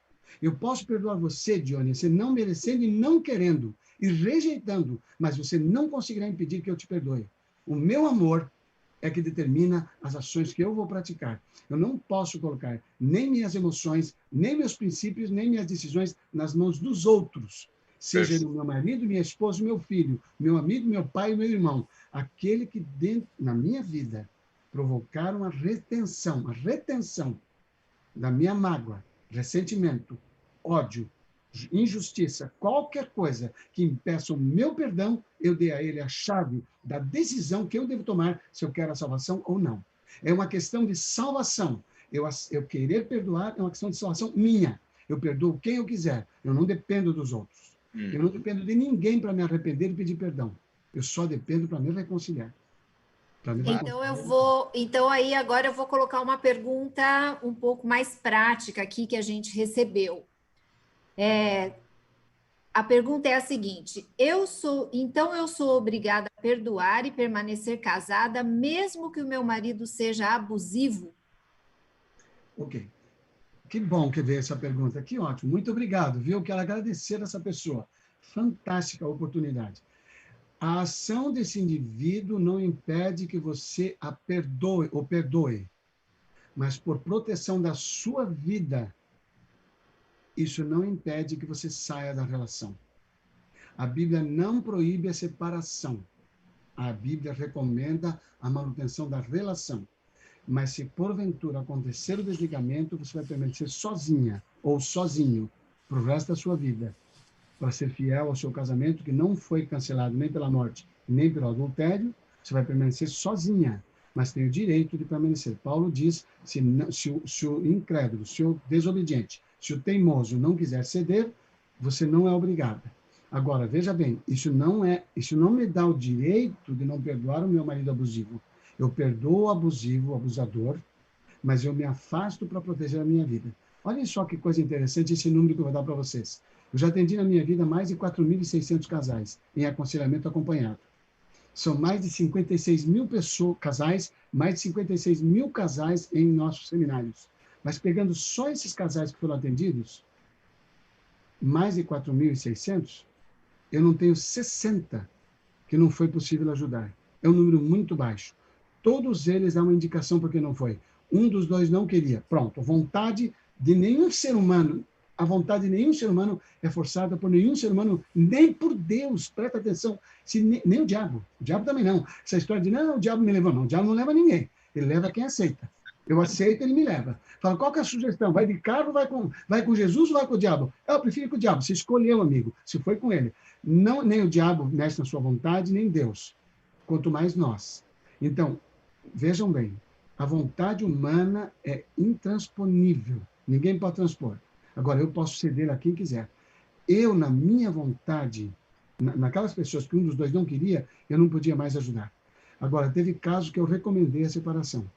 Eu posso perdoar você, Johnny, você não merecendo e não querendo, e rejeitando, mas você não conseguirá impedir que eu te perdoe. O meu amor é que determina as ações que eu vou praticar. Eu não posso colocar nem minhas emoções, nem meus princípios, nem minhas decisões nas mãos dos outros. Seja ele o meu marido, minha esposa, meu filho, meu amigo, meu pai, meu irmão. Aquele que dentro, na minha vida, provocaram a retenção da minha mágoa, ressentimento, ódio, injustiça, qualquer coisa que impeça o meu perdão, eu dei a ele a chave da decisão que eu devo tomar se eu quero a salvação ou não. É uma questão de salvação. Eu querer perdoar é uma questão de salvação minha. Eu perdoo quem eu quiser. Eu não dependo dos outros. Eu não dependo de ninguém para me arrepender e pedir perdão. Eu só dependo para me reconciliar. Então aí agora eu vou colocar uma pergunta um pouco mais prática aqui que a gente recebeu. A pergunta é a seguinte: então eu sou obrigada a perdoar e permanecer casada, mesmo que o meu marido seja abusivo? Ok. Que bom que veio essa pergunta. Que ótimo. Muito obrigado, viu? Quero agradecer essa pessoa. Fantástica oportunidade. A ação desse indivíduo não impede que você a perdoe ou perdoe, mas por proteção da sua vida, isso não impede que você saia da relação. A Bíblia não proíbe a separação. A Bíblia recomenda a manutenção da relação. Mas se porventura acontecer o desligamento, você vai permanecer sozinha ou sozinho para o resto da sua vida, para ser fiel ao seu casamento, que não foi cancelado nem pela morte, nem pelo adultério. Você vai permanecer sozinha, mas tem o direito de permanecer. Paulo diz, se o incrédulo, se o desobediente, se o teimoso não quiser ceder, você não é obrigada. Agora, veja bem, isso não me dá o direito de não perdoar o meu marido abusivo. Eu perdoo o abusivo, o abusador, mas eu me afasto para proteger a minha vida. Olha só que coisa interessante esse número que eu vou dar para vocês. Eu já atendi na minha vida mais de 4.600 casais em aconselhamento acompanhado. São mais de 56 mil casais, mais de 56 mil casais em nossos seminários. Mas pegando só esses casais que foram atendidos, mais de 4.600, eu não tenho 60 que não foi possível ajudar. É um número muito baixo. Todos eles dão uma indicação porque não foi. Um dos dois não queria. Pronto. A vontade de nenhum ser humano é forçada por nenhum ser humano, nem por Deus. Presta atenção. Nem o diabo. O diabo também não. Essa história de, não, o diabo me levou. Não, o diabo não leva ninguém. Ele leva quem aceita. Eu aceito, ele me leva. Fala, qual que é a sugestão? Vai de carro, vai com Jesus ou vai com o diabo? Eu prefiro com o diabo. Você escolheu, amigo. Se foi com ele. Não, nem o diabo mexe na sua vontade, nem Deus. Quanto mais nós. Então, vejam bem, a vontade humana é intransponível. Ninguém pode transpor. Agora, eu posso ceder a quem quiser. Eu, na minha vontade, naquelas pessoas que um dos dois não queria, eu não podia mais ajudar. Agora, teve casos que eu recomendei a separação.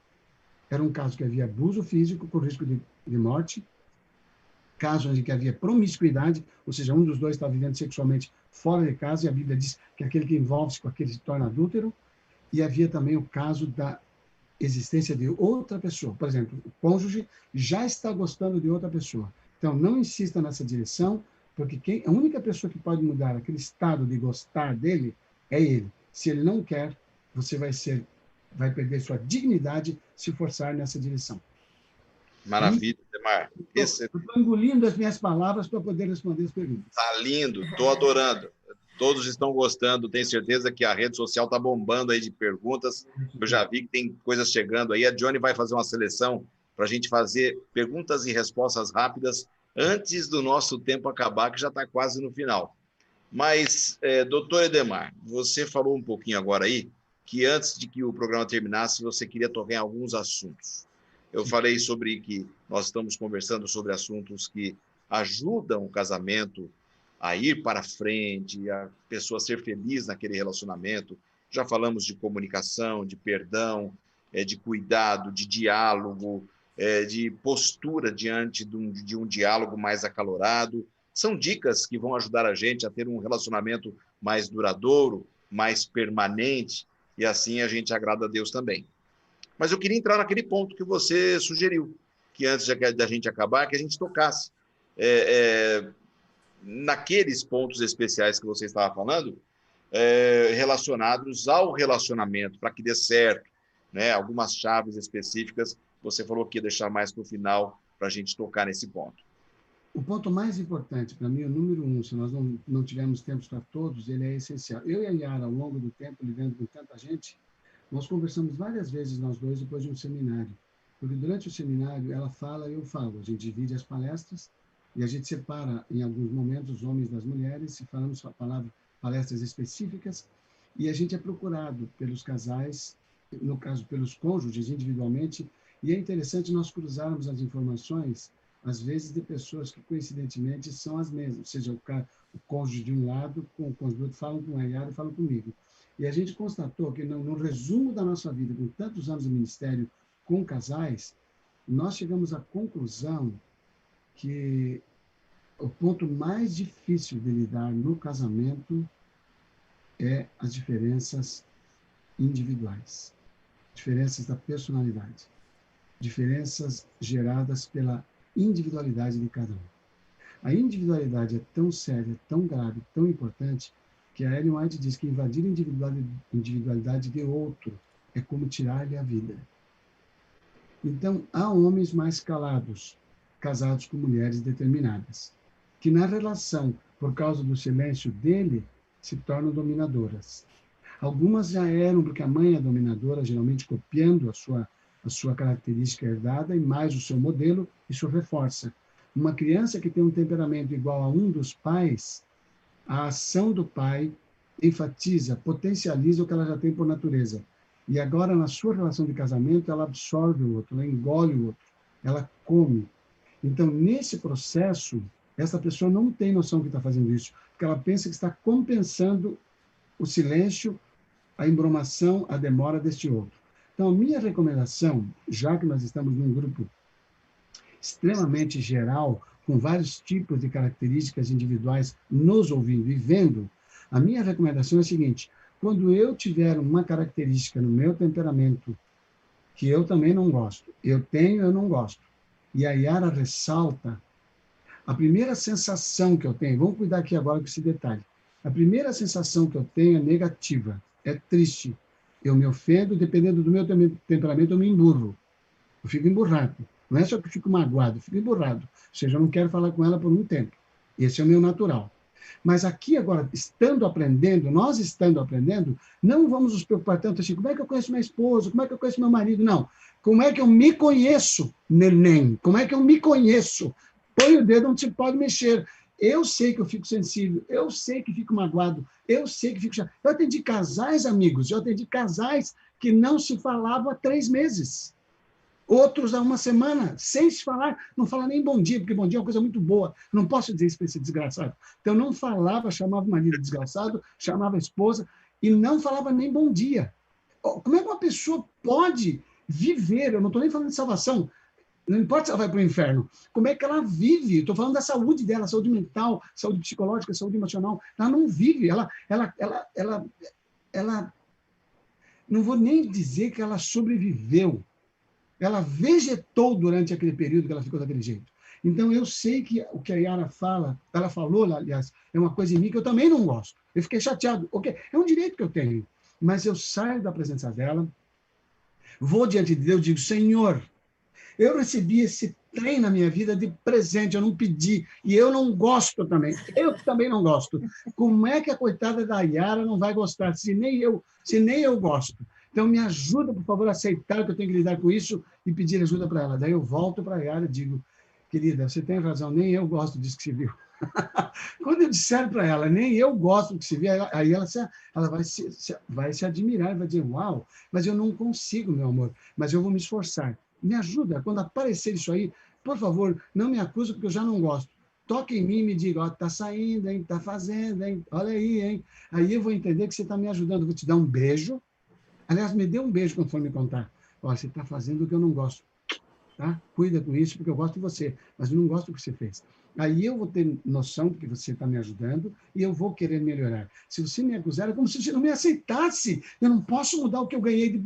Era um caso que havia abuso físico com risco de morte, caso em que havia promiscuidade, ou seja, um dos dois está vivendo sexualmente fora de casa, e a Bíblia diz que aquele que envolve-se com aquele se torna adúltero, e havia também o caso da existência de outra pessoa. Por exemplo, o cônjuge já está gostando de outra pessoa. Então, não insista nessa direção, porque a única pessoa que pode mudar aquele estado de gostar dele é ele. Se ele não quer, você vai perder sua dignidade se forçar nessa direção. Maravilha, Demar. Estou engolindo as minhas palavras para poder responder as perguntas. Está lindo, estou adorando. Todos estão gostando, tenho certeza que a rede social está bombando aí de perguntas. Eu já vi que tem coisas chegando aí. A Johnny vai fazer uma seleção para a gente fazer perguntas e respostas rápidas antes do nosso tempo acabar, que já está quase no final. Mas, doutor Edemar, você falou um pouquinho agora aí que antes de que o programa terminasse, você queria tocar em alguns assuntos. Eu falei sobre que nós estamos conversando sobre assuntos que ajudam o casamento a ir para frente, a pessoa ser feliz naquele relacionamento. Já falamos de comunicação, de perdão, de cuidado, de diálogo, de postura diante de um diálogo mais acalorado. São dicas que vão ajudar a gente a ter um relacionamento mais duradouro, mais permanente, e assim a gente agrada a Deus também. Mas eu queria entrar naquele ponto que você sugeriu, que antes da gente acabar, que a gente tocasse naqueles pontos especiais que você estava falando, relacionados ao relacionamento, para que dê certo, né? Algumas chaves específicas, você falou que ia deixar mais para o final, para a gente tocar nesse ponto. O ponto mais importante para mim, o número 1, se nós não tivermos tempo para todos, ele é essencial. Eu e a Yara, ao longo do tempo, lidando com tanta gente, nós conversamos várias vezes, nós dois, depois de um seminário. Porque durante o seminário, ela fala e eu falo. A gente divide as palestras e a gente separa, em alguns momentos, os homens das mulheres, e falamos a palavra palestras específicas, e a gente é procurado pelos casais, no caso, pelos cônjuges individualmente, e é interessante nós cruzarmos as informações, às vezes, de pessoas que, coincidentemente, são as mesmas. Ou seja, o cônjuge de um lado, com o cônjuge do outro, falam com a Yara e falam comigo. E a gente constatou que, no resumo da nossa vida, com tantos anos de ministério com casais, nós chegamos à conclusão que o ponto mais difícil de lidar no casamento é as diferenças individuais, diferenças da personalidade, diferenças geradas pela individualidade de cada um. A individualidade é tão séria, tão grave, tão importante, que a Ellen White diz que invadir a individualidade de outro é como tirar-lhe a vida. Então, há homens mais calados, casados com mulheres determinadas, que na relação, por causa do silêncio dele, se tornam dominadoras. Algumas já eram, porque a mãe é dominadora, geralmente copiando a sua característica herdada e mais o seu modelo, isso reforça. Uma criança que tem um temperamento igual a um dos pais, a ação do pai enfatiza, potencializa o que ela já tem por natureza. E agora, na sua relação de casamento, ela absorve o outro, ela engole o outro, ela come. Então, nesse processo, essa pessoa não tem noção que está fazendo isso, porque ela pensa que está compensando o silêncio, a embromação, a demora deste outro. Então, a minha recomendação, já que nós estamos num grupo extremamente geral, com vários tipos de características individuais nos ouvindo e vendo, a minha recomendação é a seguinte: quando eu tiver uma característica no meu temperamento que eu também não gosto, eu não gosto, e a Yara ressalta, a primeira sensação que eu tenho, vamos cuidar aqui agora com esse detalhe, a primeira sensação que eu tenho é negativa, é triste. Eu me ofendo, dependendo do meu temperamento, eu me emburro. Eu fico emburrado. Não é só que eu fico magoado, eu fico emburrado. Ou seja, eu não quero falar com ela por um tempo. Esse é o meu natural. Mas aqui agora, nós estando aprendendo, não vamos nos preocupar tanto assim, como é que eu conheço minha esposa, como é que eu conheço meu marido? Não. Como é que eu me conheço, neném? Como é que eu me conheço? Põe o dedo onde se pode mexer. Eu sei que eu fico sensível, eu sei que fico magoado, eu sei que fico chato. Eu atendi casais, amigos, que não se falavam há 3 meses. Outros há 1 semana, sem se falar, não fala nem bom dia, porque bom dia é uma coisa muito boa. Não posso dizer isso para esse desgraçado. Então, não falava, chamava o marido de desgraçado, chamava a esposa, e não falava nem bom dia. Como é que uma pessoa pode viver? Eu não estou nem falando de salvação, não importa se ela vai para o inferno. Como é que ela vive? Estou falando da saúde dela, saúde mental, saúde psicológica, saúde emocional. Ela não vive, ela não vou nem dizer que ela sobreviveu. Ela vegetou durante aquele período que ela ficou daquele jeito. Então, eu sei que o que a Yara fala, ela falou, aliás, é uma coisa em mim que eu também não gosto. Eu fiquei chateado. Okay, é um direito que eu tenho. Mas eu saio da presença dela, vou diante de Deus e digo, Senhor, eu recebi esse trem na minha vida de presente, eu não pedi, e eu não gosto também. Eu também não gosto. Como é que a coitada da Yara não vai gostar, se nem eu gosto? Então, me ajuda, por favor, a aceitar que eu tenho que lidar com isso e pedir ajuda para ela. Daí eu volto para a Yara e digo, querida, você tem razão, nem eu gosto disso que se viu. Quando eu disser para ela, nem eu gosto do que se viu, aí ela vai se admirar, vai dizer, uau, mas eu não consigo, meu amor, mas eu vou me esforçar. Me ajuda, quando aparecer isso aí, por favor, não me acusa porque eu já não gosto. Toque em mim e me diga, ó, tá saindo, hein, tá fazendo, hein, olha aí, hein. Aí eu vou entender que você está me ajudando, eu vou te dar um beijo. Aliás, me dê um beijo quando for me contar. Olha, você está fazendo o que eu não gosto. Tá? Cuida com isso, porque eu gosto de você, mas eu não gosto do que você fez. Aí eu vou ter noção de que você está me ajudando e eu vou querer melhorar. Se você me acusar, é como se você não me aceitasse. Eu não posso mudar o que eu ganhei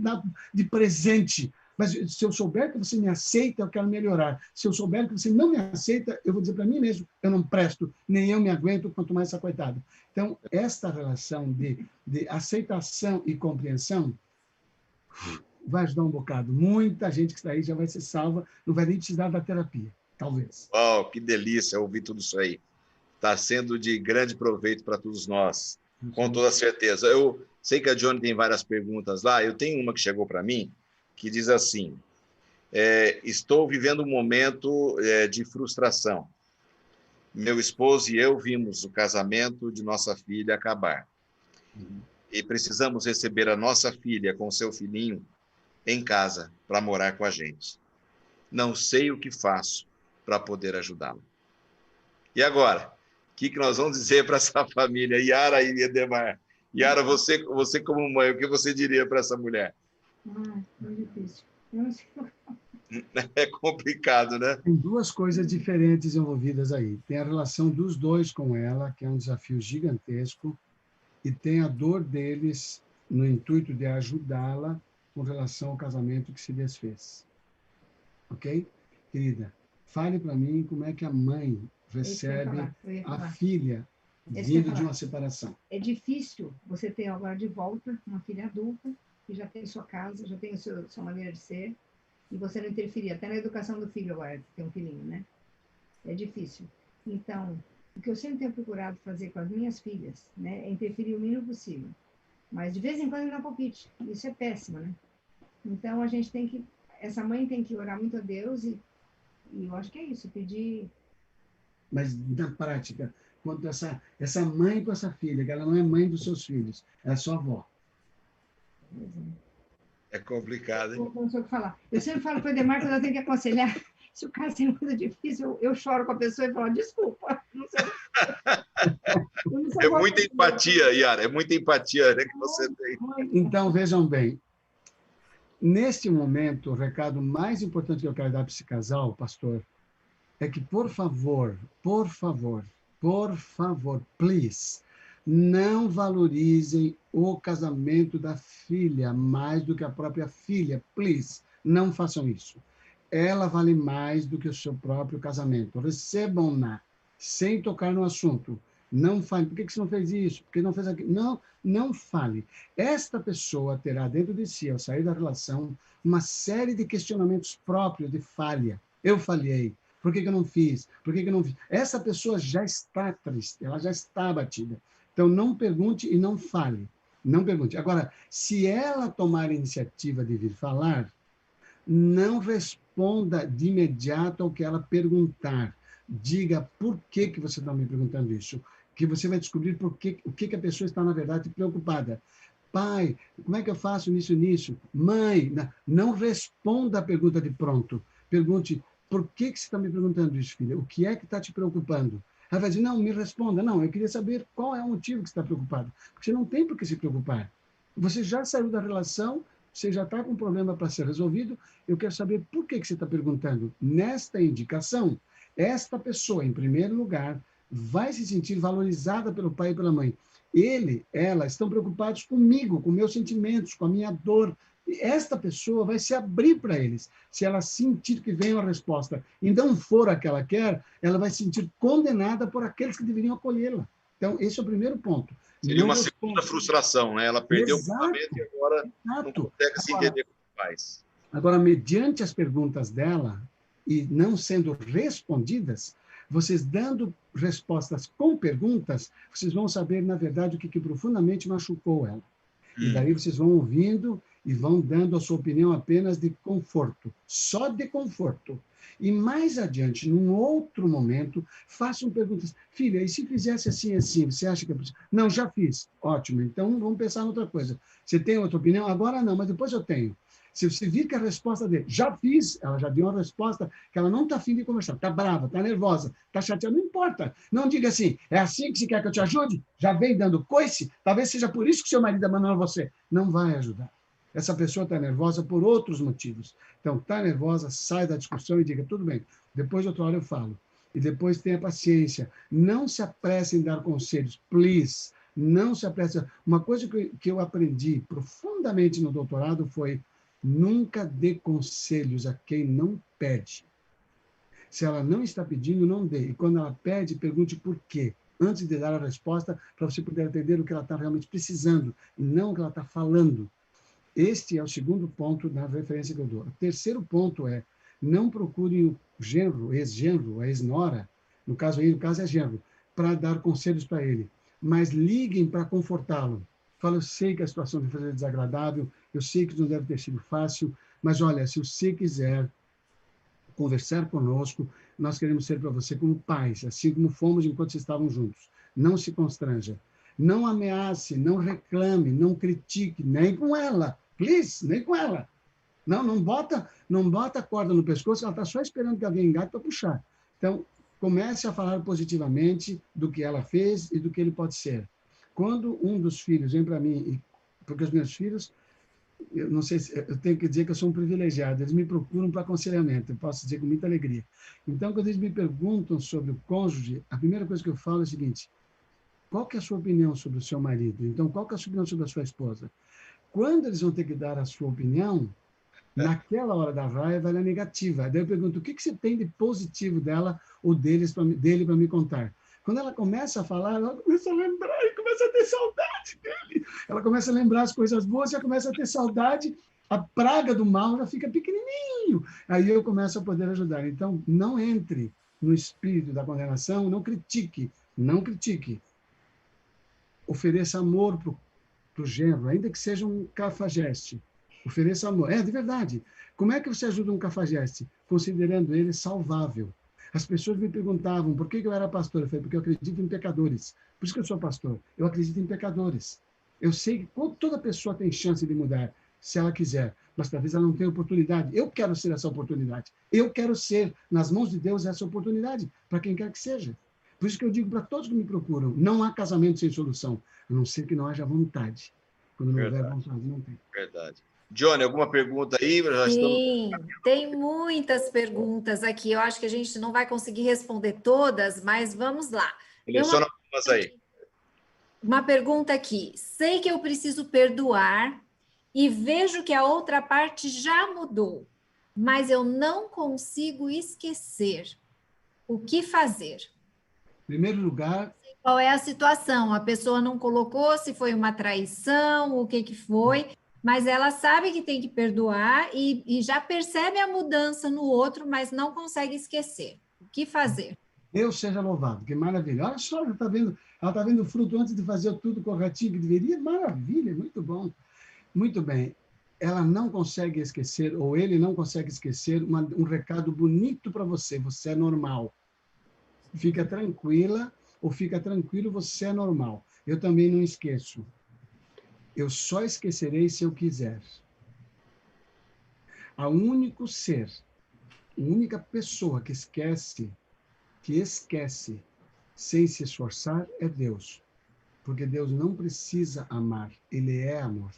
de presente. Mas se eu souber que você me aceita, eu quero melhorar. Se eu souber que você não me aceita, eu vou dizer para mim mesmo, eu não presto, nem eu me aguento, quanto mais essa coitada. Então, esta relação de aceitação e compreensão vai ajudar um bocado. Muita gente que está aí já vai ser salva, não vai nem precisar da terapia, talvez. Oh, que delícia ouvir tudo isso aí. Está sendo de grande proveito para todos nós, com toda certeza. Eu sei que a Johnny tem várias perguntas lá, eu tenho uma que chegou para mim, que diz assim, estou vivendo um momento de frustração. Meu esposo e eu vimos o casamento de nossa filha acabar. E precisamos receber a nossa filha com seu filhinho em casa para morar com a gente. Não sei o que faço para poder ajudá-la. E agora? O que nós vamos dizer para essa família? Yara e Edemar. Yara, você como mãe, o que você diria para essa mulher? Muito difícil. Eu não sei. É complicado, né? Tem duas coisas diferentes envolvidas aí. Tem a relação dos dois com ela, que é um desafio gigantesco, e tem a dor deles no intuito de ajudá-la com relação ao casamento que se desfez. Ok? Querida, fale para mim como é que a mãe recebe a filha vindo de uma separação. É difícil você ter agora de volta uma filha adulta, que já tem sua casa, já tem sua maneira de ser, e você não interferir, até na educação do filho agora, que tem um filhinho, né? É difícil. Então, o que eu sempre tenho procurado fazer com as minhas filhas, né, é interferir o mínimo possível. Mas, de vez em quando, dá palpite. Isso é péssimo, né? Então, a gente tem que... Essa mãe tem que orar muito a Deus e eu acho que é isso, pedir... Mas, na prática, quanto essa mãe com essa filha, que ela não é mãe dos seus filhos, é sua avó. É complicado, hein? Não sei o que falar. Eu sempre falo para o Edemar, quando eu tenho que aconselhar, se o caso tem coisa difícil, eu choro com a pessoa e falo, desculpa, não sei. É muita empatia, Yara, é muita empatia, né, que você tem. Então, vejam bem, neste momento, o recado mais importante que eu quero dar para esse casal, pastor, é que, por favor, please, não valorizem o casamento da filha mais do que a própria filha. Please, não façam isso. Ela vale mais do que o seu próprio casamento. Recebam-na, sem tocar no assunto. Não fale, por que você não fez isso? Por que não fez aquilo? Não, não fale. Esta pessoa terá dentro de si, ao sair da relação, uma série de questionamentos próprios de falha. Eu falhei. Por que eu não fiz? Por que eu não fiz? Essa pessoa já está triste, ela já está abatida. Então, não pergunte e não fale. Não pergunte. Agora, se ela tomar a iniciativa de vir falar, não responda de imediato ao que ela perguntar. Diga por que você está me perguntando isso. Que você vai descobrir o que a pessoa está, na verdade, preocupada. Pai, como é que eu faço nisso? Mãe, não responda a pergunta de pronto. Pergunte, por que você está me perguntando isso, filha? O que é que está te preocupando? Ela vai dizer, não, me responda. Não, eu queria saber qual é o motivo que você está preocupado. Porque você não tem por que se preocupar. Você já saiu da relação, você já está com um problema para ser resolvido, eu quero saber por que você está perguntando. Nesta indicação, esta pessoa, em primeiro lugar, vai se sentir valorizada pelo pai e pela mãe. Ele, ela, estão preocupados comigo, com meus sentimentos, com a minha dor. E esta pessoa vai se abrir para eles. Se ela sentir que vem uma resposta e não for a que ela quer, ela vai se sentir condenada por aqueles que deveriam acolhê-la. Então, esse é o primeiro ponto. Seria uma segunda frustração, né? Ela perdeu o casamento e agora não consegue se entender com os pais. Agora, mediante as perguntas dela e não sendo respondidas, vocês dando respostas com perguntas, vocês vão saber, na verdade, o que profundamente machucou ela. E daí vocês vão ouvindo e vão dando a sua opinião apenas de conforto, só de conforto. E mais adiante, num outro momento, façam perguntas. Filha, e se fizesse assim, assim, você acha que é possível? Não, já fiz. Ótimo, então vamos pensar em outra coisa. Você tem outra opinião? Agora não, mas depois eu tenho. Se você vir que a resposta dele, já fiz, ela já deu uma resposta que ela não está afim de conversar, está brava, está nervosa, está chateada, não importa. Não diga assim, é assim que você quer que eu te ajude? Já vem dando coice? Talvez seja por isso que seu marido abandonou você. Não vai ajudar. Essa pessoa está nervosa por outros motivos. Então, está nervosa, sai da discussão e diga, tudo bem, depois outra hora eu falo. E depois tenha paciência. Não se apresse em dar conselhos, please. Não se apresse. Uma coisa que eu aprendi profundamente no doutorado foi nunca dê conselhos a quem não pede. Se ela não está pedindo, não dê. E quando ela pede, pergunte por quê. Antes de dar a resposta, para você poder entender o que ela está realmente precisando, e não o que ela está falando. Este é o segundo ponto da referência que eu dou. O terceiro ponto é, não procure o genro, ex-genro, a ex-nora, no caso é genro, para dar conselhos para ele. Mas liguem para confortá-lo. Fala, eu sei que a situação de fazer é desagradável, eu sei que não deve ter sido fácil, mas olha, se você quiser conversar conosco, nós queremos ser para você como pais, assim como fomos enquanto vocês estavam juntos. Não se constranja. Não ameace, não reclame, não critique, nem com ela. Please, nem com ela. Não bota a corda no pescoço, ela está só esperando que alguém engate para puxar. Então, comece a falar positivamente do que ela fez e do que ele pode ser. Quando um dos filhos vem para mim, porque os meus filhos, eu não sei se, eu tenho que dizer que eu sou um privilegiado, eles me procuram para aconselhamento, eu posso dizer com muita alegria. Então, quando eles me perguntam sobre o cônjuge, a primeira coisa que eu falo é o seguinte: qual que é a sua opinião sobre o seu marido? Então, qual que é a sua opinião sobre a sua esposa? Quando eles vão ter que dar a sua opinião, naquela hora da raiva, ela é negativa. Daí eu pergunto: o que você tem de positivo dela ou dele para me contar? Quando ela começa a falar, ela começa a lembrar e começa a ter saudade dele. Ela começa a lembrar as coisas boas, já começa a ter saudade, a praga do mal já fica pequenininho. Aí eu começo a poder ajudar. Então, não entre no espírito da condenação, não critique, não critique. Ofereça amor para o genro, ainda que seja um cafajeste. Ofereça amor. É, de verdade. Como é que você ajuda um cafajeste? Considerando ele salvável. As pessoas me perguntavam por que eu era pastor. Eu falei: porque eu acredito em pecadores. Por isso que eu sou pastor. Eu acredito em pecadores. Eu sei que toda pessoa tem chance de mudar, se ela quiser, mas talvez ela não tenha oportunidade. Eu quero ser essa oportunidade. Eu quero ser, nas mãos de Deus, essa oportunidade, para quem quer que seja. Por isso que eu digo para todos que me procuram: não há casamento sem solução, a não ser que não haja vontade. Quando não houver vontade, não tem. Verdade. Johnny, alguma pergunta aí? Já estamos... Sim, tem muitas perguntas aqui. Eu acho que a gente não vai conseguir responder todas, mas vamos lá. Seleciona algumas aí. Uma pergunta aqui. Sei que eu preciso perdoar e vejo que a outra parte já mudou, mas eu não consigo esquecer. O que fazer? Em primeiro lugar, Qual é a situação? A pessoa não colocou se foi uma traição, o que foi, mas ela sabe que tem que perdoar e já percebe a mudança no outro, mas não consegue esquecer. O que fazer? Deus seja louvado, que maravilha. Olha só, ela está vendo o fruto antes de fazer tudo corretinho que deveria. Maravilha, muito bom. Muito bem. Ela não consegue esquecer, ou ele não consegue esquecer, um recado bonito para você. Você é normal. Fica tranquila, ou fica tranquilo, você é normal. Eu também não esqueço. Eu só esquecerei se eu quiser. A único ser, a única pessoa que esquece sem se esforçar é Deus. Porque Deus não precisa amar, Ele é amor.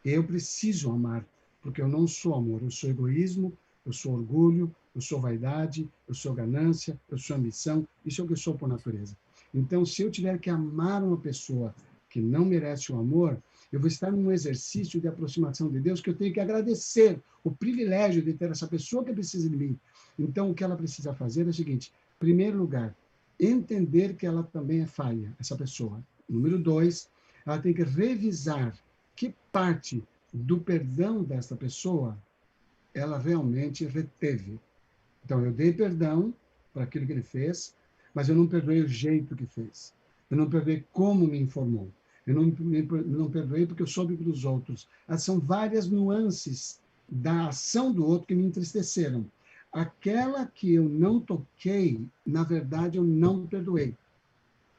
Eu preciso amar, porque eu não sou amor, eu sou egoísmo, eu sou orgulho, eu sou vaidade, eu sou ganância, eu sou ambição, isso é o que eu sou por natureza. Então, se eu tiver que amar uma pessoa que não merece o amor, eu vou estar num exercício de aproximação de Deus que eu tenho que agradecer o privilégio de ter essa pessoa que precisa de mim. Então, o que ela precisa fazer é o seguinte: em primeiro lugar, entender que ela também é falha, essa pessoa. Número 2, ela tem que revisar que parte do perdão dessa pessoa ela realmente reteve. Então, eu dei perdão para aquilo que ele fez, mas eu não perdoei o jeito que fez. Eu não perdoei como me informou. Eu não perdoei porque eu soube para os outros. São várias nuances da ação do outro que me entristeceram. Aquela que eu não toquei, na verdade, eu não perdoei.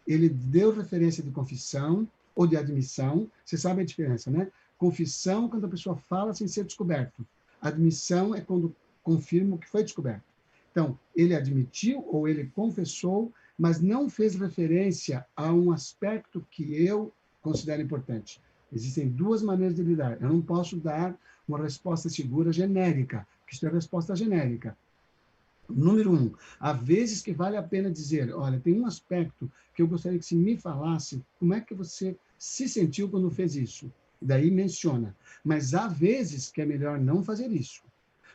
Ele deu referência de confissão ou de admissão. Você sabe a diferença, né? Confissão, quando a pessoa fala sem ser descoberto. Admissão é quando confirma o que foi descoberto. Então, ele admitiu ou ele confessou, mas não fez referência a um aspecto que eu considero importante. Existem duas maneiras de lidar. Eu não posso dar uma resposta segura genérica, que isso é resposta genérica. Número 1, há vezes que vale a pena dizer: olha, tem um aspecto que eu gostaria que você me falasse, como é que você se sentiu quando fez isso? Daí menciona. Mas há vezes que é melhor não fazer isso,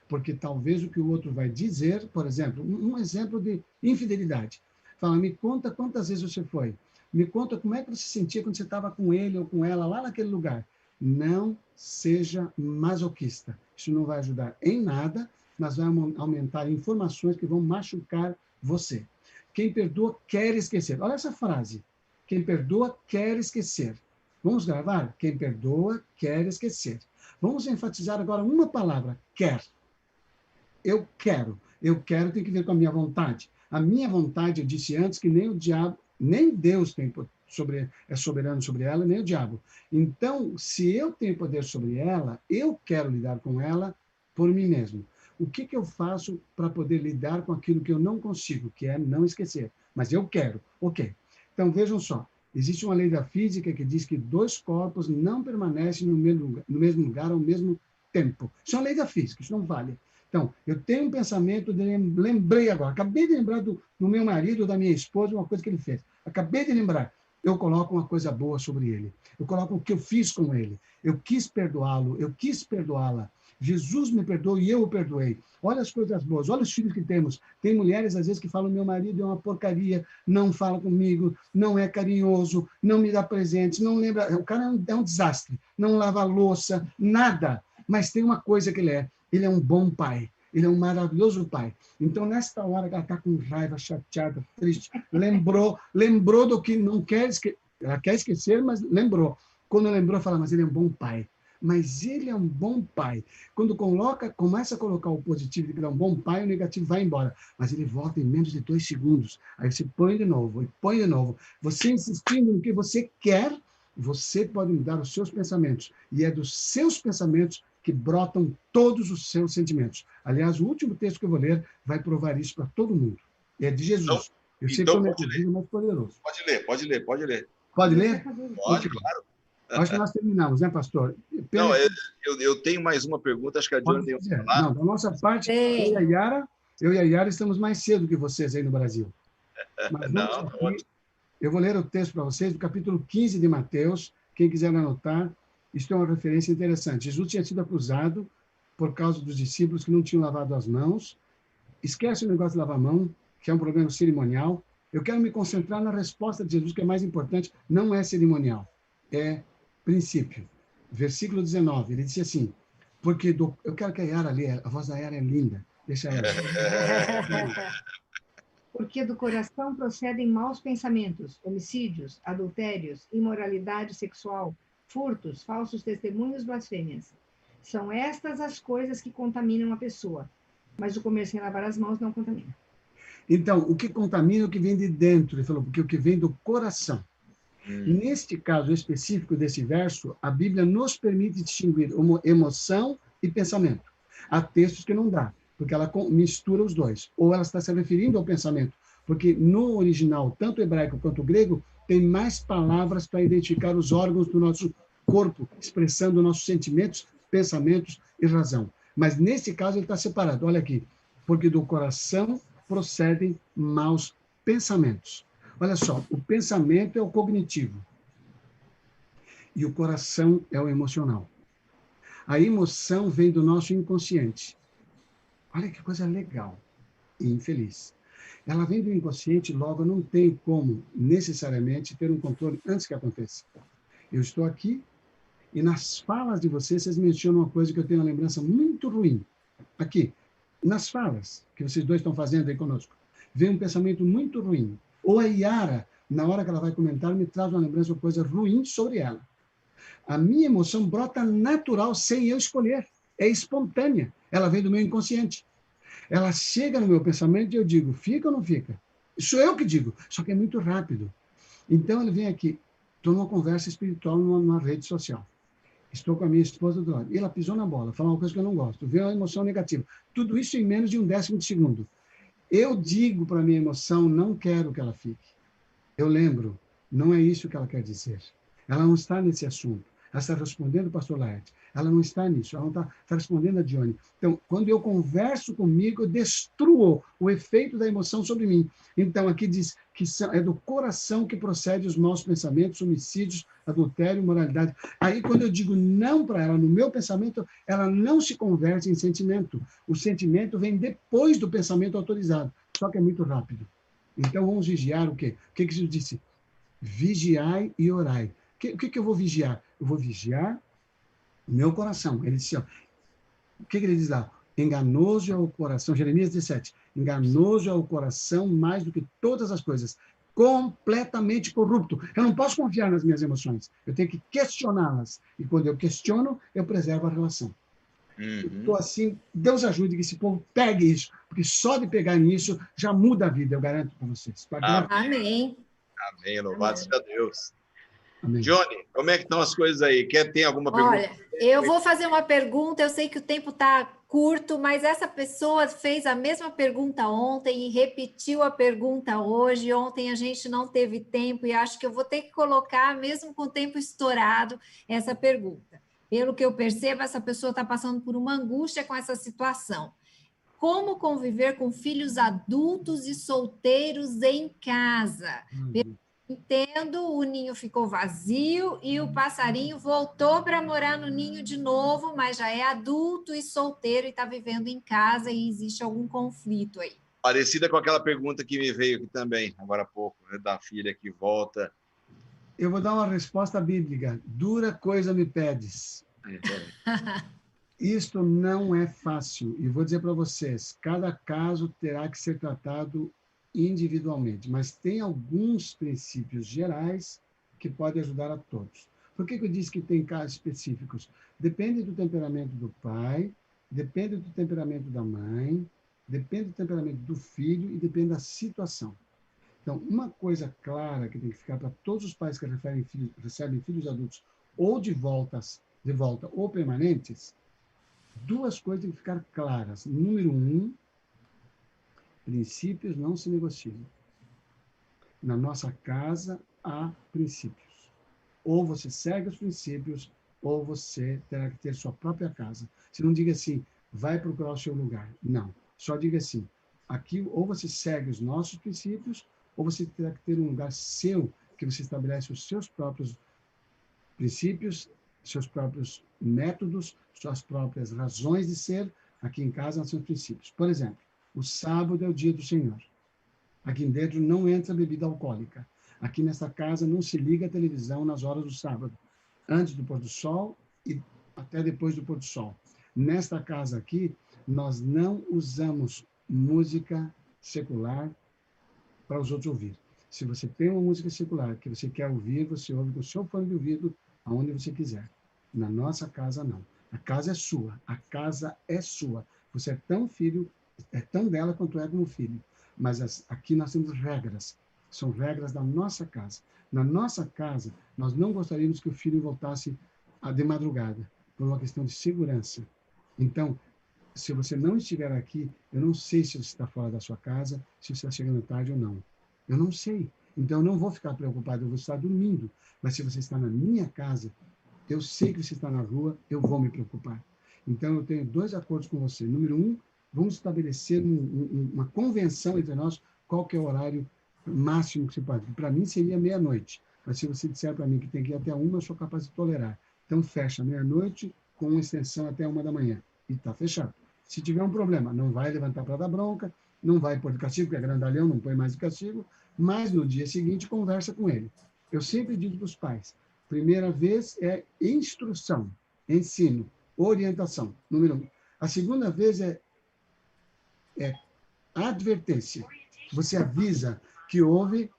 porque talvez o que o outro vai dizer, por exemplo, um exemplo de infidelidade. Fala: me conta quantas vezes você foi. Me conta como é que você se sentia quando você estava com ele ou com ela lá naquele lugar. Não seja masoquista. Isso não vai ajudar em nada, mas vai aumentar informações que vão machucar você. Quem perdoa quer esquecer. Olha essa frase. Quem perdoa quer esquecer. Vamos gravar? Quem perdoa quer esquecer. Vamos enfatizar agora uma palavra: quer. Eu quero. Eu quero tem que ver com a minha vontade. A minha vontade, eu disse antes, que nem o diabo, nem Deus tem é soberano sobre ela, nem o diabo. Então, se eu tenho poder sobre ela, eu quero lidar com ela por mim mesmo. O que eu faço para poder lidar com aquilo que eu não consigo, que é não esquecer? Mas eu quero. Ok. Então, vejam só. Existe uma lei da física que diz que dois corpos não permanecem no mesmo lugar ao mesmo tempo. Isso é uma lei da física, isso não vale. Então, eu tenho um pensamento, lembrei agora, acabei de lembrar do meu marido, da minha esposa, uma coisa que ele fez. Acabei de lembrar. Eu coloco uma coisa boa sobre ele. Eu coloco o que eu fiz com ele. Eu quis perdoá-lo, eu quis perdoá-la. Jesus me perdoou e eu o perdoei. Olha as coisas boas, olha os filhos que temos. Tem mulheres, às vezes, que falam, meu marido é uma porcaria, não fala comigo, não é carinhoso, não me dá presentes, não lembra... O cara é um desastre, não lava a louça, nada. Mas tem uma coisa que ele é um bom pai. Ele é um maravilhoso pai. Então, nesta hora que ela está com raiva, chateada, triste, lembrou do que não quer esquecer. Ela quer esquecer, mas lembrou. Quando lembrou, fala, mas ele é um bom pai. Mas ele é um bom pai. Quando começa a colocar o positivo de que ele é um bom pai, o negativo vai embora. Mas ele volta em menos de 2 segundos. Aí você põe de novo, e põe de novo. Você insistindo no que você quer, você pode mudar os seus pensamentos. E é dos seus pensamentos que brotam todos os seus sentimentos. Aliás, o último texto que eu vou ler vai provar isso para todo mundo. É de Jesus. Eu sei que é o mais poderoso. Pode ler. Pode ler? Pode, claro. Acho que nós terminamos, né, pastor? Não, eu tenho mais uma pergunta, acho que a Johnny tem que falar. Não, da nossa parte, eu e a Yara estamos mais cedo que vocês aí no Brasil. Mas eu vou ler o texto para vocês, do capítulo 15 de Mateus. Quem quiser anotar, isso é uma referência interessante. Jesus tinha sido acusado por causa dos discípulos que não tinham lavado as mãos. Esquece o negócio de lavar a mão, que é um problema cerimonial. Eu quero me concentrar na resposta de Jesus, que é mais importante, não é cerimonial, é princípio. Versículo 19, ele disse assim, porque eu quero que a Yara lê, a voz da Yara é linda, deixa ela. Porque do coração procedem maus pensamentos, homicídios, adultérios, imoralidade sexual, furtos, falsos testemunhos, blasfêmias. São estas as coisas que contaminam a pessoa, mas o comer sem lavar as mãos não contamina. Então, o que contamina é o que vem de dentro, ele falou, porque o que vem do coração. Neste caso específico desse verso, a Bíblia nos permite distinguir emoção e pensamento. Há textos que não dá, porque ela mistura os dois. Ou ela está se referindo ao pensamento, porque no original, tanto o hebraico quanto o grego, tem mais palavras para identificar os órgãos do nosso corpo, expressando nossos sentimentos, pensamentos e razão. Mas nesse caso ele está separado. Olha aqui, porque do coração procedem maus pensamentos. Olha só, o pensamento é o cognitivo e o coração é o emocional. A emoção vem do nosso inconsciente. Olha que coisa legal e infeliz. Ela vem do inconsciente, logo não tem como necessariamente ter um controle antes que aconteça. Eu estou aqui e nas falas de vocês mencionam uma coisa que eu tenho uma lembrança muito ruim. Aqui, nas falas que vocês dois estão fazendo aí conosco, vem um pensamento muito ruim. Ou a Yara, na hora que ela vai comentar, me traz uma lembrança de coisa ruim sobre ela. A minha emoção brota natural, sem eu escolher. É espontânea. Ela vem do meu inconsciente. Ela chega no meu pensamento e eu digo, fica ou não fica? Sou eu que digo, só que é muito rápido. Então, ele vem aqui, estou numa conversa espiritual numa rede social. Estou com a minha esposa do lado. E ela pisou na bola, falou uma coisa que eu não gosto. Veio uma emoção negativa. Tudo isso em menos de 1/10 de segundo. Eu digo para a minha emoção, não quero que ela fique. Eu lembro, não é isso que ela quer dizer. Ela não está nesse assunto. Ela está respondendo o pastor Laerte. Ela não está nisso. Ela não está respondendo a Johnny. Então, quando eu converso comigo, eu destruo o efeito da emoção sobre mim. Então, aqui diz que é do coração que procede os maus pensamentos, homicídios, adultério, imoralidade. Aí, quando eu digo não para ela, no meu pensamento, ela não se converte em sentimento. O sentimento vem depois do pensamento autorizado. Só que é muito rápido. Então, vamos vigiar o quê? O que Jesus disse? Vigiai e orai. O que eu vou vigiar? Eu vou vigiar meu coração. Ele disse, ó, o que ele diz lá? Enganoso é o coração, Jeremias 17, enganoso é o coração mais do que todas as coisas, completamente corrupto. Eu não posso confiar nas minhas emoções, eu tenho que questioná-las. E quando eu questiono, eu preservo a relação. Então, assim, Deus ajude que esse povo pegue isso, porque só de pegar nisso já muda a vida, eu garanto para vocês. Amém. Amém, louvado seja Deus. Amém. Johnny, como é que estão as coisas aí? Tem alguma pergunta? Olha, eu vou fazer uma pergunta, eu sei que o tempo está curto, mas essa pessoa fez a mesma pergunta ontem e repetiu a pergunta hoje. Ontem a gente não teve tempo e acho que eu vou ter que colocar, mesmo com o tempo estourado, essa pergunta. Pelo que eu percebo, essa pessoa está passando por uma angústia com essa situação. Como conviver com filhos adultos e solteiros em casa? Entendo, o ninho ficou vazio e o passarinho voltou para morar no ninho de novo, mas já é adulto e solteiro e está vivendo em casa e existe algum conflito aí. Parecida com aquela pergunta que me veio aqui também, agora há pouco, né, da filha que volta. Eu vou dar uma resposta bíblica. Dura coisa me pedes. Isto não é fácil. E vou dizer para vocês, cada caso terá que ser tratado individualmente, mas tem alguns princípios gerais que podem ajudar a todos. Por que eu disse que tem casos específicos? Depende do temperamento do pai, depende do temperamento da mãe, depende do temperamento do filho e depende da situação. Então, uma coisa clara que tem que ficar para todos os pais que recebem filhos adultos ou de volta ou permanentes, duas coisas têm que ficar claras. Número 1, princípios não se negociam. Na nossa casa há princípios. Ou você segue os princípios, ou você terá que ter sua própria casa. Você não diga assim, vai procurar o seu lugar. Não. Só diga assim, aqui ou você segue os nossos princípios, ou você terá que ter um lugar seu, que você estabelece os seus próprios princípios, seus próprios métodos, suas próprias razões de ser. Aqui em casa nós temos princípios. Por exemplo, o sábado é o dia do Senhor. Aqui dentro não entra bebida alcoólica. Aqui nessa casa não se liga a televisão nas horas do sábado, antes do pôr do sol e até depois do pôr do sol. Nesta casa aqui, nós não usamos música secular para os outros ouvir. Se você tem uma música secular que você quer ouvir, você ouve com o seu fone de ouvido aonde você quiser. Na nossa casa, não. A casa é sua. A casa é sua. Você é tão filho, é tão dela quanto é como filho. Mas aqui nós temos regras. São regras da nossa casa. Na nossa casa, nós não gostaríamos que o filho voltasse de madrugada, por uma questão de segurança. Então, se você não estiver aqui, eu não sei se você está fora da sua casa, se você está chegando tarde ou não. Eu não sei. Então, eu não vou ficar preocupado, eu vou estar dormindo. Mas se você está na minha casa, eu sei que você está na rua, eu vou me preocupar. Então, eu tenho 2 acordos com você. Número 1, vamos estabelecer uma convenção entre nós, qual que é o horário máximo que você pode. Para mim, seria meia-noite. Mas se você disser para mim que tem que ir até 1, eu sou capaz de tolerar. Então, fecha meia-noite com uma extensão até 1 da manhã. E está fechado. Se tiver um problema, não vai levantar para dar bronca, não vai pôr de castigo, porque é grandalhão, não põe mais de castigo, mas no dia seguinte conversa com ele. Eu sempre digo para os pais, primeira vez é instrução, ensino, orientação, número 1. A segunda vez é advertência. Você avisa que houve...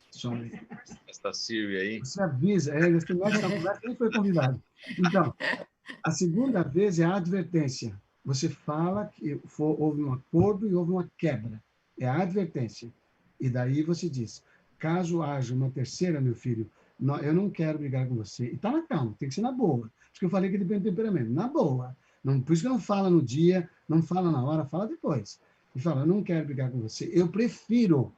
Sorry. Esta Silvia aí. Você avisa, esse médico da conversa nem foi convidado. Então, a segunda vez é a advertência. Você fala que houve um acordo e houve uma quebra. É a advertência. E daí você diz, caso haja uma terceira, meu filho, eu não quero brigar com você. E está na calma, tem que ser na boa. Por isso que eu falei que depende do temperamento. Na boa. Não, por isso que não fala no dia, não fala na hora, fala depois. E fala, eu não quero brigar com você. Eu prefiro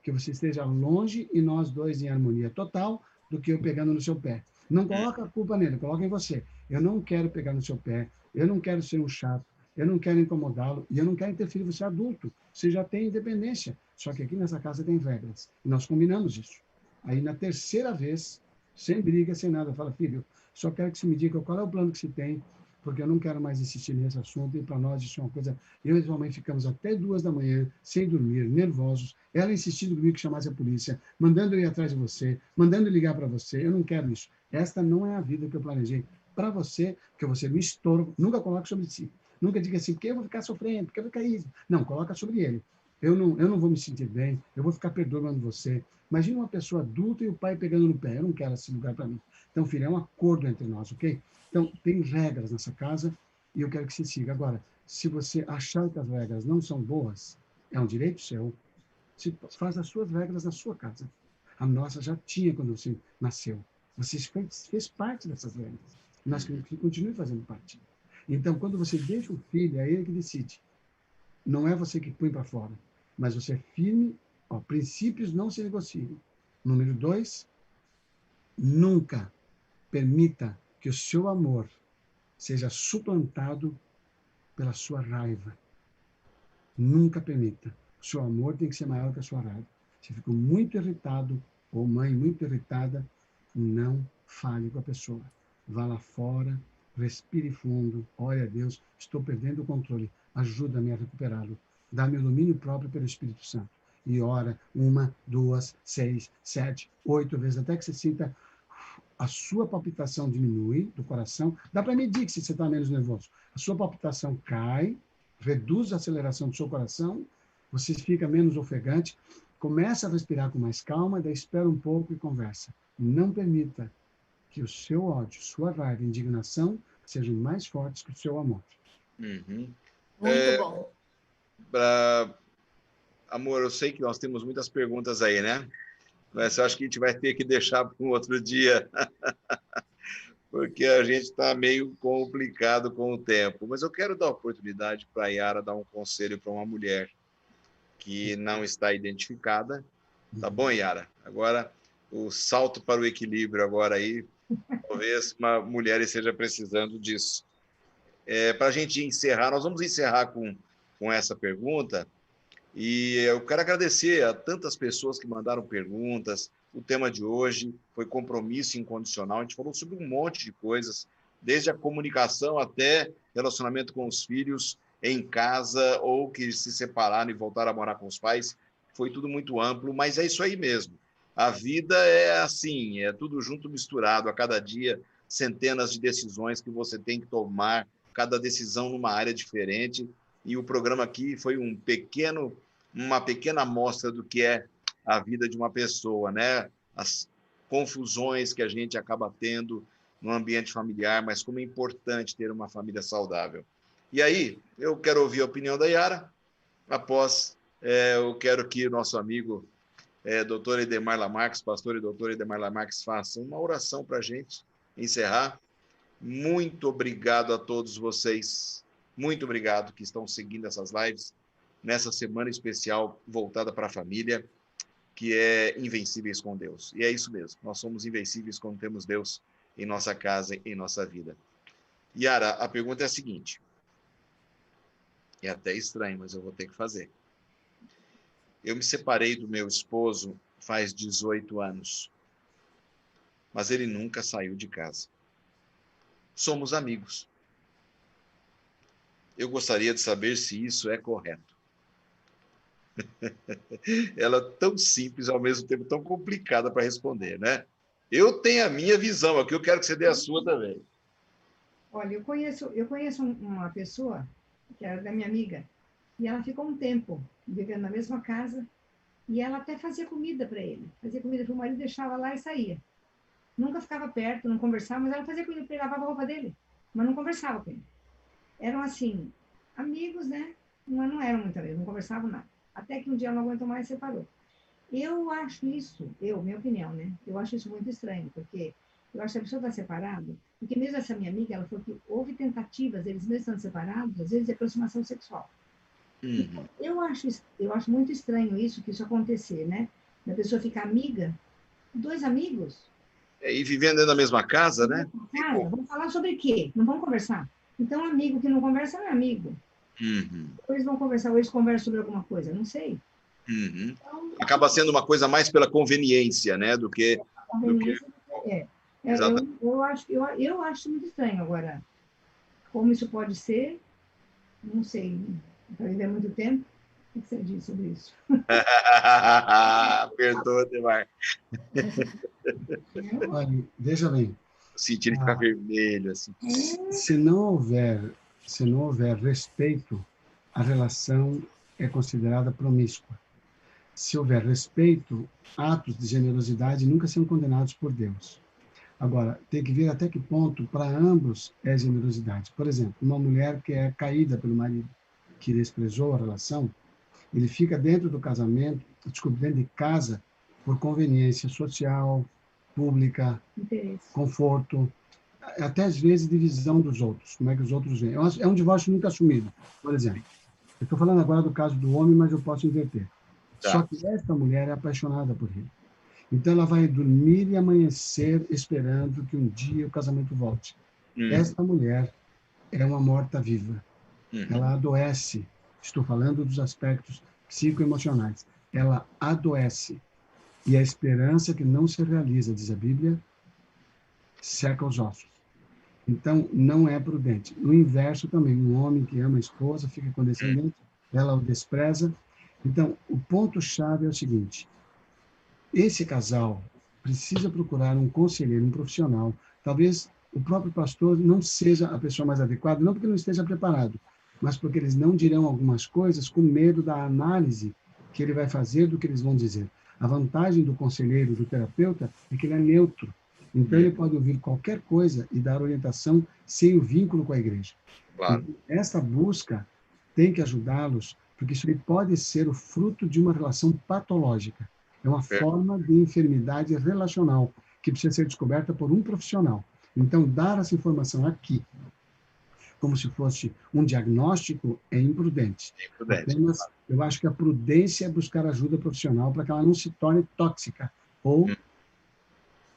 que você esteja longe e nós dois em harmonia total do que eu pegando no seu pé. Não coloca a culpa nele, coloca em você. Eu não quero pegar no seu pé, eu não quero ser um chato, eu não quero incomodá-lo e eu não quero interferir. Você é adulto, você já tem independência. Só que aqui nessa casa tem regras. E nós combinamos isso. Aí na terceira vez, sem briga, sem nada, fala, filho, só quero que você me diga qual é o plano que você tem, porque eu não quero mais insistir nesse assunto, e para nós isso é uma coisa... Eu e sua mãe ficamos até 2 da manhã, sem dormir, nervosos, ela insistindo comigo que chamasse a polícia, mandando eu ir atrás de você, mandando eu ligar para você, eu não quero isso. Esta não é a vida que eu planejei para você, porque você me estoura, nunca coloque sobre si. Nunca diga assim, porque eu vou ficar sofrendo, porque eu vou ficar isso. Não, coloca sobre ele. Eu não vou me sentir bem, eu vou ficar perdoando você. Imagina uma pessoa adulta e o pai pegando no pé, eu não quero esse lugar para mim. Então, filho, é um acordo entre nós, ok? Então, tem regras nessa casa e eu quero que você siga. Agora, se você achar que as regras não são boas, é um direito seu, faça as suas regras na sua casa. A nossa já tinha quando você nasceu. Você fez parte dessas lendas. Nós continuamos fazendo parte. Então, quando você deixa o filho, é ele que decide. Não é você que põe para fora, mas você é firme. Ó, princípios não se negociam. Número 2, nunca permita que o seu amor seja suplantado pela sua raiva. Nunca permita. O seu amor tem que ser maior que a sua raiva. Se ficou muito irritado, ou mãe muito irritada, não fale com a pessoa. Vá lá fora, respire fundo, ore a Deus, estou perdendo o controle, ajuda-me a recuperá-lo. Dá-me o domínio próprio pelo Espírito Santo. E ora 1, 2, 6, 7, 8 vezes, até que você sinta a sua palpitação diminui do coração. Dá para medir que se você está menos nervoso. A sua palpitação cai, reduz a aceleração do seu coração, você fica menos ofegante, começa a respirar com mais calma, daí espera um pouco e conversa. Não permita que o seu ódio, sua raiva, indignação sejam mais fortes que o seu amor. Muito bom. Amor, eu sei que nós temos muitas perguntas aí, né? Mas eu acho que a gente vai ter que deixar para um outro dia, porque a gente está meio complicado com o tempo. Mas eu quero dar a oportunidade para a Yara dar um conselho para uma mulher que não está identificada. Tá bom, Yara? Agora, o salto para o equilíbrio agora aí, talvez uma mulher esteja precisando disso. Para a gente encerrar, nós vamos encerrar com essa pergunta, e eu quero agradecer a tantas pessoas que mandaram perguntas. O tema de hoje foi compromisso incondicional. A gente falou sobre um monte de coisas, desde a comunicação até relacionamento com os filhos em casa ou que se separaram e voltaram a morar com os pais. Foi tudo muito amplo, mas é isso aí mesmo. A vida é assim, é tudo junto, misturado. A cada dia, centenas de decisões que você tem que tomar, cada decisão numa área diferente. E o programa aqui foi uma pequena amostra do que é a vida de uma pessoa, né? As confusões que a gente acaba tendo no ambiente familiar, mas como é importante ter uma família saudável. E aí, eu quero ouvir a opinião da Yara. Após, eu quero que o nosso amigo, doutor Edemar Lamarques, pastor e doutor Edemar Lamarques, faça uma oração para a gente encerrar. Muito obrigado a todos vocês. Muito obrigado que estão seguindo essas lives nessa semana especial voltada para a família, que é Invencíveis com Deus. E é isso mesmo, nós somos invencíveis quando temos Deus em nossa casa, em nossa vida. Yara, a pergunta é a seguinte, é até estranho, mas eu vou ter que fazer. Eu me separei do meu esposo faz 18 anos, mas ele nunca saiu de casa. Somos amigos. Eu gostaria de saber se isso é correto. Ela é tão simples, ao mesmo tempo tão complicada para responder, né? Eu tenho a minha visão aqui, eu quero que você dê a sua também. Olha, eu conheço uma pessoa que era da minha amiga, e ela ficou um tempo vivendo na mesma casa, e ela até fazia comida para ele. Fazia comida para o marido, deixava lá e saía. Nunca ficava perto, não conversava, mas ela fazia comida para ele, lavava a roupa dele, mas não conversava com ele. Eram, assim, amigos, né? Mas não eram muito amigos, não conversavam nada. Até que um dia ela não aguentou mais e separou. Eu acho isso, minha opinião, né? Eu acho isso muito estranho, porque eu acho que a pessoa está separada, porque mesmo essa minha amiga, ela falou que houve tentativas, eles mesmo estando separados, às vezes de aproximação sexual. Então, eu acho muito estranho isso, que isso acontecer, né? Da pessoa ficar amiga, dois amigos. E vivendo dentro da mesma casa, né? Cara, vamos falar sobre quê? Não vamos conversar? Então, amigo que não conversa não é amigo. Ou eles vão conversar, ou eles conversam sobre alguma coisa, não sei. Então, acaba sendo uma coisa mais pela conveniência, né? Do que... Eu acho muito estranho. Agora, como isso pode ser, não sei. Para viver muito tempo, o que você diz sobre isso? Perdoa, Edemar. Olha, veja bem. Senti ele ficar vermelho, assim. Se não houver respeito, a relação é considerada promíscua. Se houver respeito, atos de generosidade nunca são condenados por Deus. Agora, tem que ver até que ponto, para ambos, é generosidade. Por exemplo, uma mulher que é caída pelo marido, que desprezou a relação, ele fica dentro do casamento, dentro de casa, por conveniência social, pública, Interesse. conforto, até às vezes divisão dos outros, como é que os outros veem. É um divórcio nunca assumido, por exemplo. Eu estou falando agora do caso do homem, mas eu posso inverter. Tá. Só que esta mulher é apaixonada por ele. Então, ela vai dormir e amanhecer esperando que um dia o casamento volte. Esta mulher é uma morta-viva. Ela adoece. Estou falando dos aspectos psicoemocionais. Ela adoece. E a esperança que não se realiza, diz a Bíblia, seca os ossos. Então, não é prudente. No inverso também, um homem que ama a esposa fica condescendente, ela o despreza. Então, o ponto-chave é o seguinte: esse casal precisa procurar um conselheiro, um profissional. Talvez o próprio pastor não seja a pessoa mais adequada, não porque não esteja preparado, mas porque eles não dirão algumas coisas com medo da análise que ele vai fazer do que eles vão dizer. A vantagem do conselheiro, do terapeuta, é que ele é neutro. Então, ele pode ouvir qualquer coisa e dar orientação sem o vínculo com a igreja. Claro. Então, essa busca tem que ajudá-los, porque isso aí pode ser o fruto de uma relação patológica. É uma forma de enfermidade relacional que precisa ser descoberta por um profissional. Então, dar essa informação aqui, como se fosse um diagnóstico, é imprudente. Apenas, eu acho que a prudência é buscar ajuda profissional para que ela não se torne tóxica ou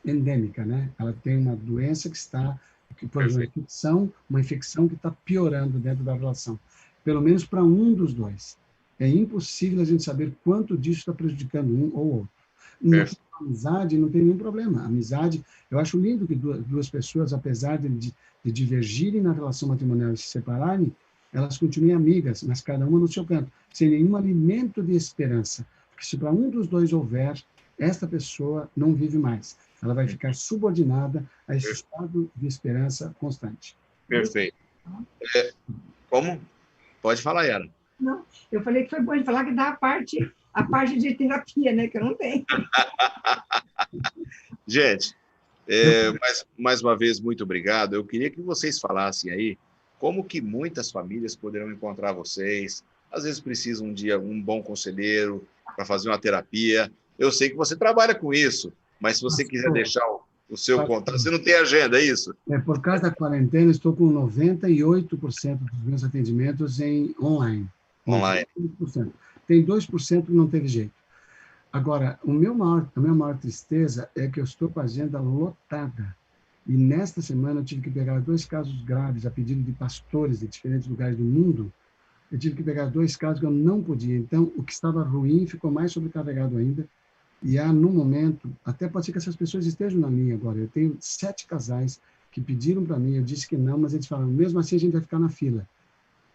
endêmica, né? Ela tem uma doença que está, por exemplo, uma infecção que está piorando dentro da relação. Pelo menos para um dos dois. É impossível a gente saber quanto disso está prejudicando um ou outro. Na amizade não tem nenhum problema. A amizade, eu acho lindo que duas pessoas, apesar de divergirem na relação matrimonial e se separarem, elas continuem amigas, mas cada uma no seu canto, sem nenhum alimento de esperança. Porque se para um dos dois houver, esta pessoa não vive mais. Ela vai ficar subordinada a esse estado de esperança constante. Perfeito. Como? Pode falar, Yara. Não, eu falei que foi bom de falar que dá a parte de terapia, né, que eu não tenho. Gente, mais uma vez, muito obrigado. Eu queria que vocês falassem aí como que muitas famílias poderão encontrar vocês. Às vezes precisam de um bom conselheiro para fazer uma terapia. Eu sei que você trabalha com isso, mas se você quiser deixar o seu contato, você não tem agenda, é isso? Por causa da quarentena, estou com 98% dos meus atendimentos online. Online. 98%. Tem 2% que não teve jeito. Agora, a minha maior tristeza é que eu estou com a agenda lotada. E nesta semana eu tive que pegar 2 casos graves a pedido de pastores de diferentes lugares do mundo. Eu tive que pegar 2 casos que eu não podia. Então, o que estava ruim ficou mais sobrecarregado ainda. E há, no momento, até pode ser que essas pessoas estejam na linha agora. Eu tenho 7 casais que pediram para mim, eu disse que não, mas eles falaram, mesmo assim a gente vai ficar na fila.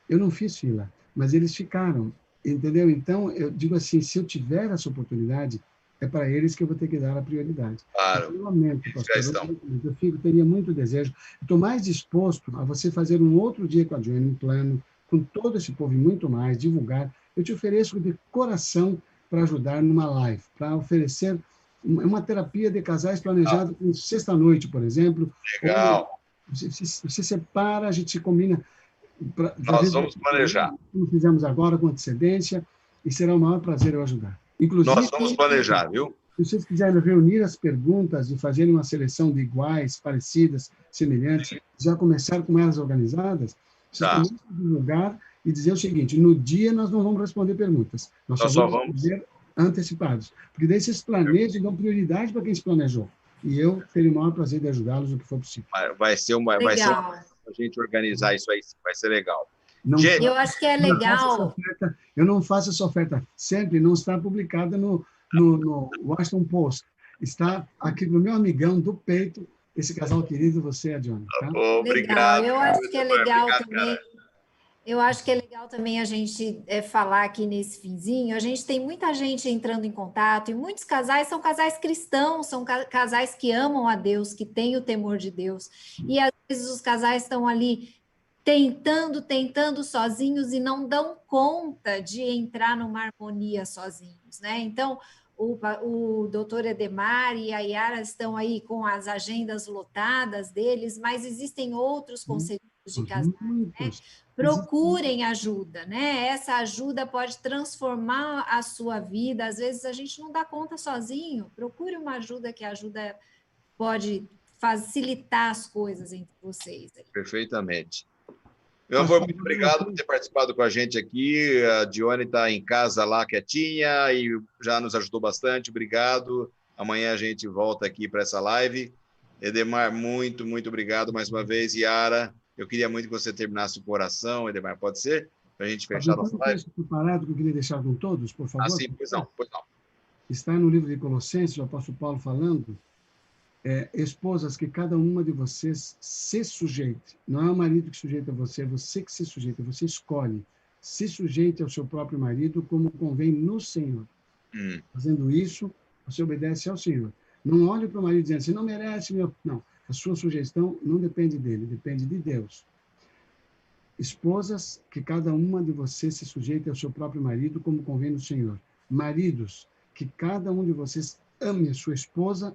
Eu não fiz fila, mas eles ficaram, entendeu? Então, eu digo assim, se eu tiver essa oportunidade, é para eles que eu vou ter que dar a prioridade. Claro. Eu lamento, pastor, tenho muito desejo. Estou mais disposto a você fazer um outro dia com a Joana, um plano, com todo esse povo e muito mais, divulgar. Eu te ofereço de coração para ajudar numa live, para oferecer uma terapia de casais planejada com sexta-noite, por exemplo. Legal. Você separa, a gente se combina. Nós vamos planejar. Como fizemos agora, com antecedência, e será um maior prazer eu ajudar. Inclusive, nós vamos planejar, viu? Se vocês quiserem reunir as perguntas e fazerem uma seleção de iguais, parecidas, semelhantes, já começar com elas organizadas, vocês começam a divulgar e dizer o seguinte, no dia nós não vamos responder perguntas, nós só vamos responder antecipados. Porque daí vocês planejam e dão prioridade para quem se planejou. E eu terei o maior prazer de ajudá-los no que for possível. Vai ser a gente organizar isso aí, vai ser legal. Gente, eu acho que é legal. Eu não faço essa oferta sempre, não está publicada no Washington Post. Está aqui no meu amigão do peito, esse casal querido, você, a Joana. Tá? Obrigado. Eu acho que é legal também. Cara. Eu acho que é legal também a gente falar aqui nesse finzinho. A gente tem muita gente entrando em contato, e muitos casais são casais cristãos, são casais que amam a Deus, que têm o temor de Deus. E às vezes os casais estão ali tentando sozinhos e não dão conta de entrar numa harmonia sozinhos, né? Então, o doutor Edemar e a Yara estão aí com as agendas lotadas deles, mas existem outros conselheiros de casais, né? Procurem ajuda, né? Essa ajuda pode transformar a sua vida. Às vezes a gente não dá conta sozinho. Procure uma ajuda, que a ajuda pode facilitar as coisas entre vocês. Perfeitamente. Meu amor, muito obrigado por ter participado com a gente aqui. A Dione está em casa lá, quietinha, e já nos ajudou bastante. Obrigado. Amanhã a gente volta aqui para essa live. Edemar, muito, muito obrigado mais uma vez. Yara, eu queria muito que você terminasse com oração. Edemar, pode ser? Para a gente fechar a nossa live? Preparado que eu queria deixar com todos, por favor? Sim, pois não, pois não. Está no livro de Colossenses, o apóstolo Paulo falando, esposas, que cada uma de vocês se sujeite. Não é o marido que sujeita você, é você que se sujeita, você escolhe. Se sujeite ao seu próprio marido como convém no Senhor. Fazendo isso, você obedece ao Senhor. Não olhe para o marido dizendo assim, não merece meu... Não, a sua sugestão não depende dele, depende de Deus. Esposas, que cada uma de vocês se sujeite ao seu próprio marido como convém no Senhor. Maridos, que cada um de vocês ame a sua esposa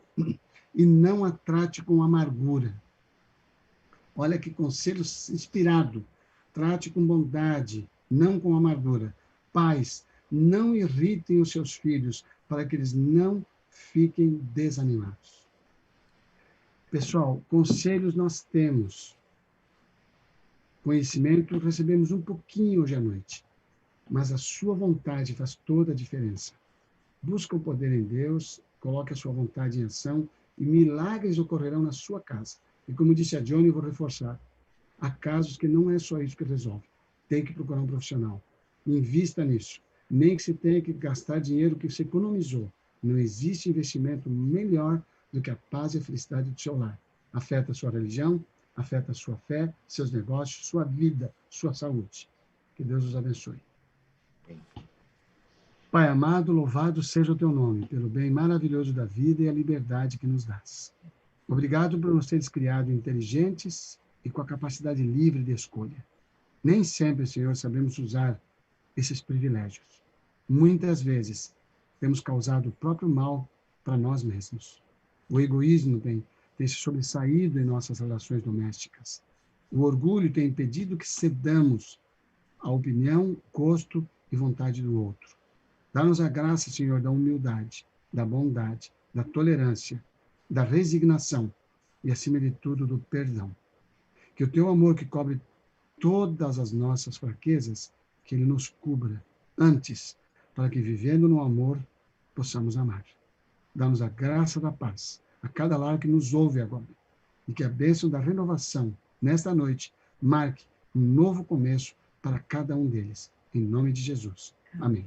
e não a trate com amargura. Olha que conselho inspirado. Trate com bondade, não com amargura. Pais, não irritem os seus filhos, para que eles não fiquem desanimados. Pessoal, conselhos nós temos. Conhecimento recebemos um pouquinho hoje à noite. Mas a sua vontade faz toda a diferença. Busca o poder em Deus, coloque a sua vontade em ação, e milagres ocorrerão na sua casa. E como disse a Dione, eu vou reforçar, há casos que não é só isso que resolve. Tem que procurar um profissional. Invista nisso. Nem que você tenha que gastar dinheiro que você economizou. Não existe investimento melhor do que a paz e a felicidade do seu lar. Afeta a sua religião, afeta a sua fé, seus negócios, sua vida, sua saúde. Que Deus os abençoe. Pai amado, louvado seja o teu nome, pelo bem maravilhoso da vida e a liberdade que nos dás. Obrigado por nos teres criado inteligentes e com a capacidade livre de escolha. Nem sempre, Senhor, sabemos usar esses privilégios. Muitas vezes, temos causado o próprio mal para nós mesmos. O egoísmo tem se sobressaído em nossas relações domésticas. O orgulho tem impedido que cedamos à opinião, gosto e vontade do outro. Dá-nos a graça, Senhor, da humildade, da bondade, da tolerância, da resignação e, acima de tudo, do perdão. Que o teu amor, que cobre todas as nossas fraquezas, que ele nos cubra antes, para que, vivendo no amor, possamos amar. Dá-nos a graça da paz a cada lar que nos ouve agora, e que a bênção da renovação, nesta noite, marque um novo começo para cada um deles. Em nome de Jesus. Amém.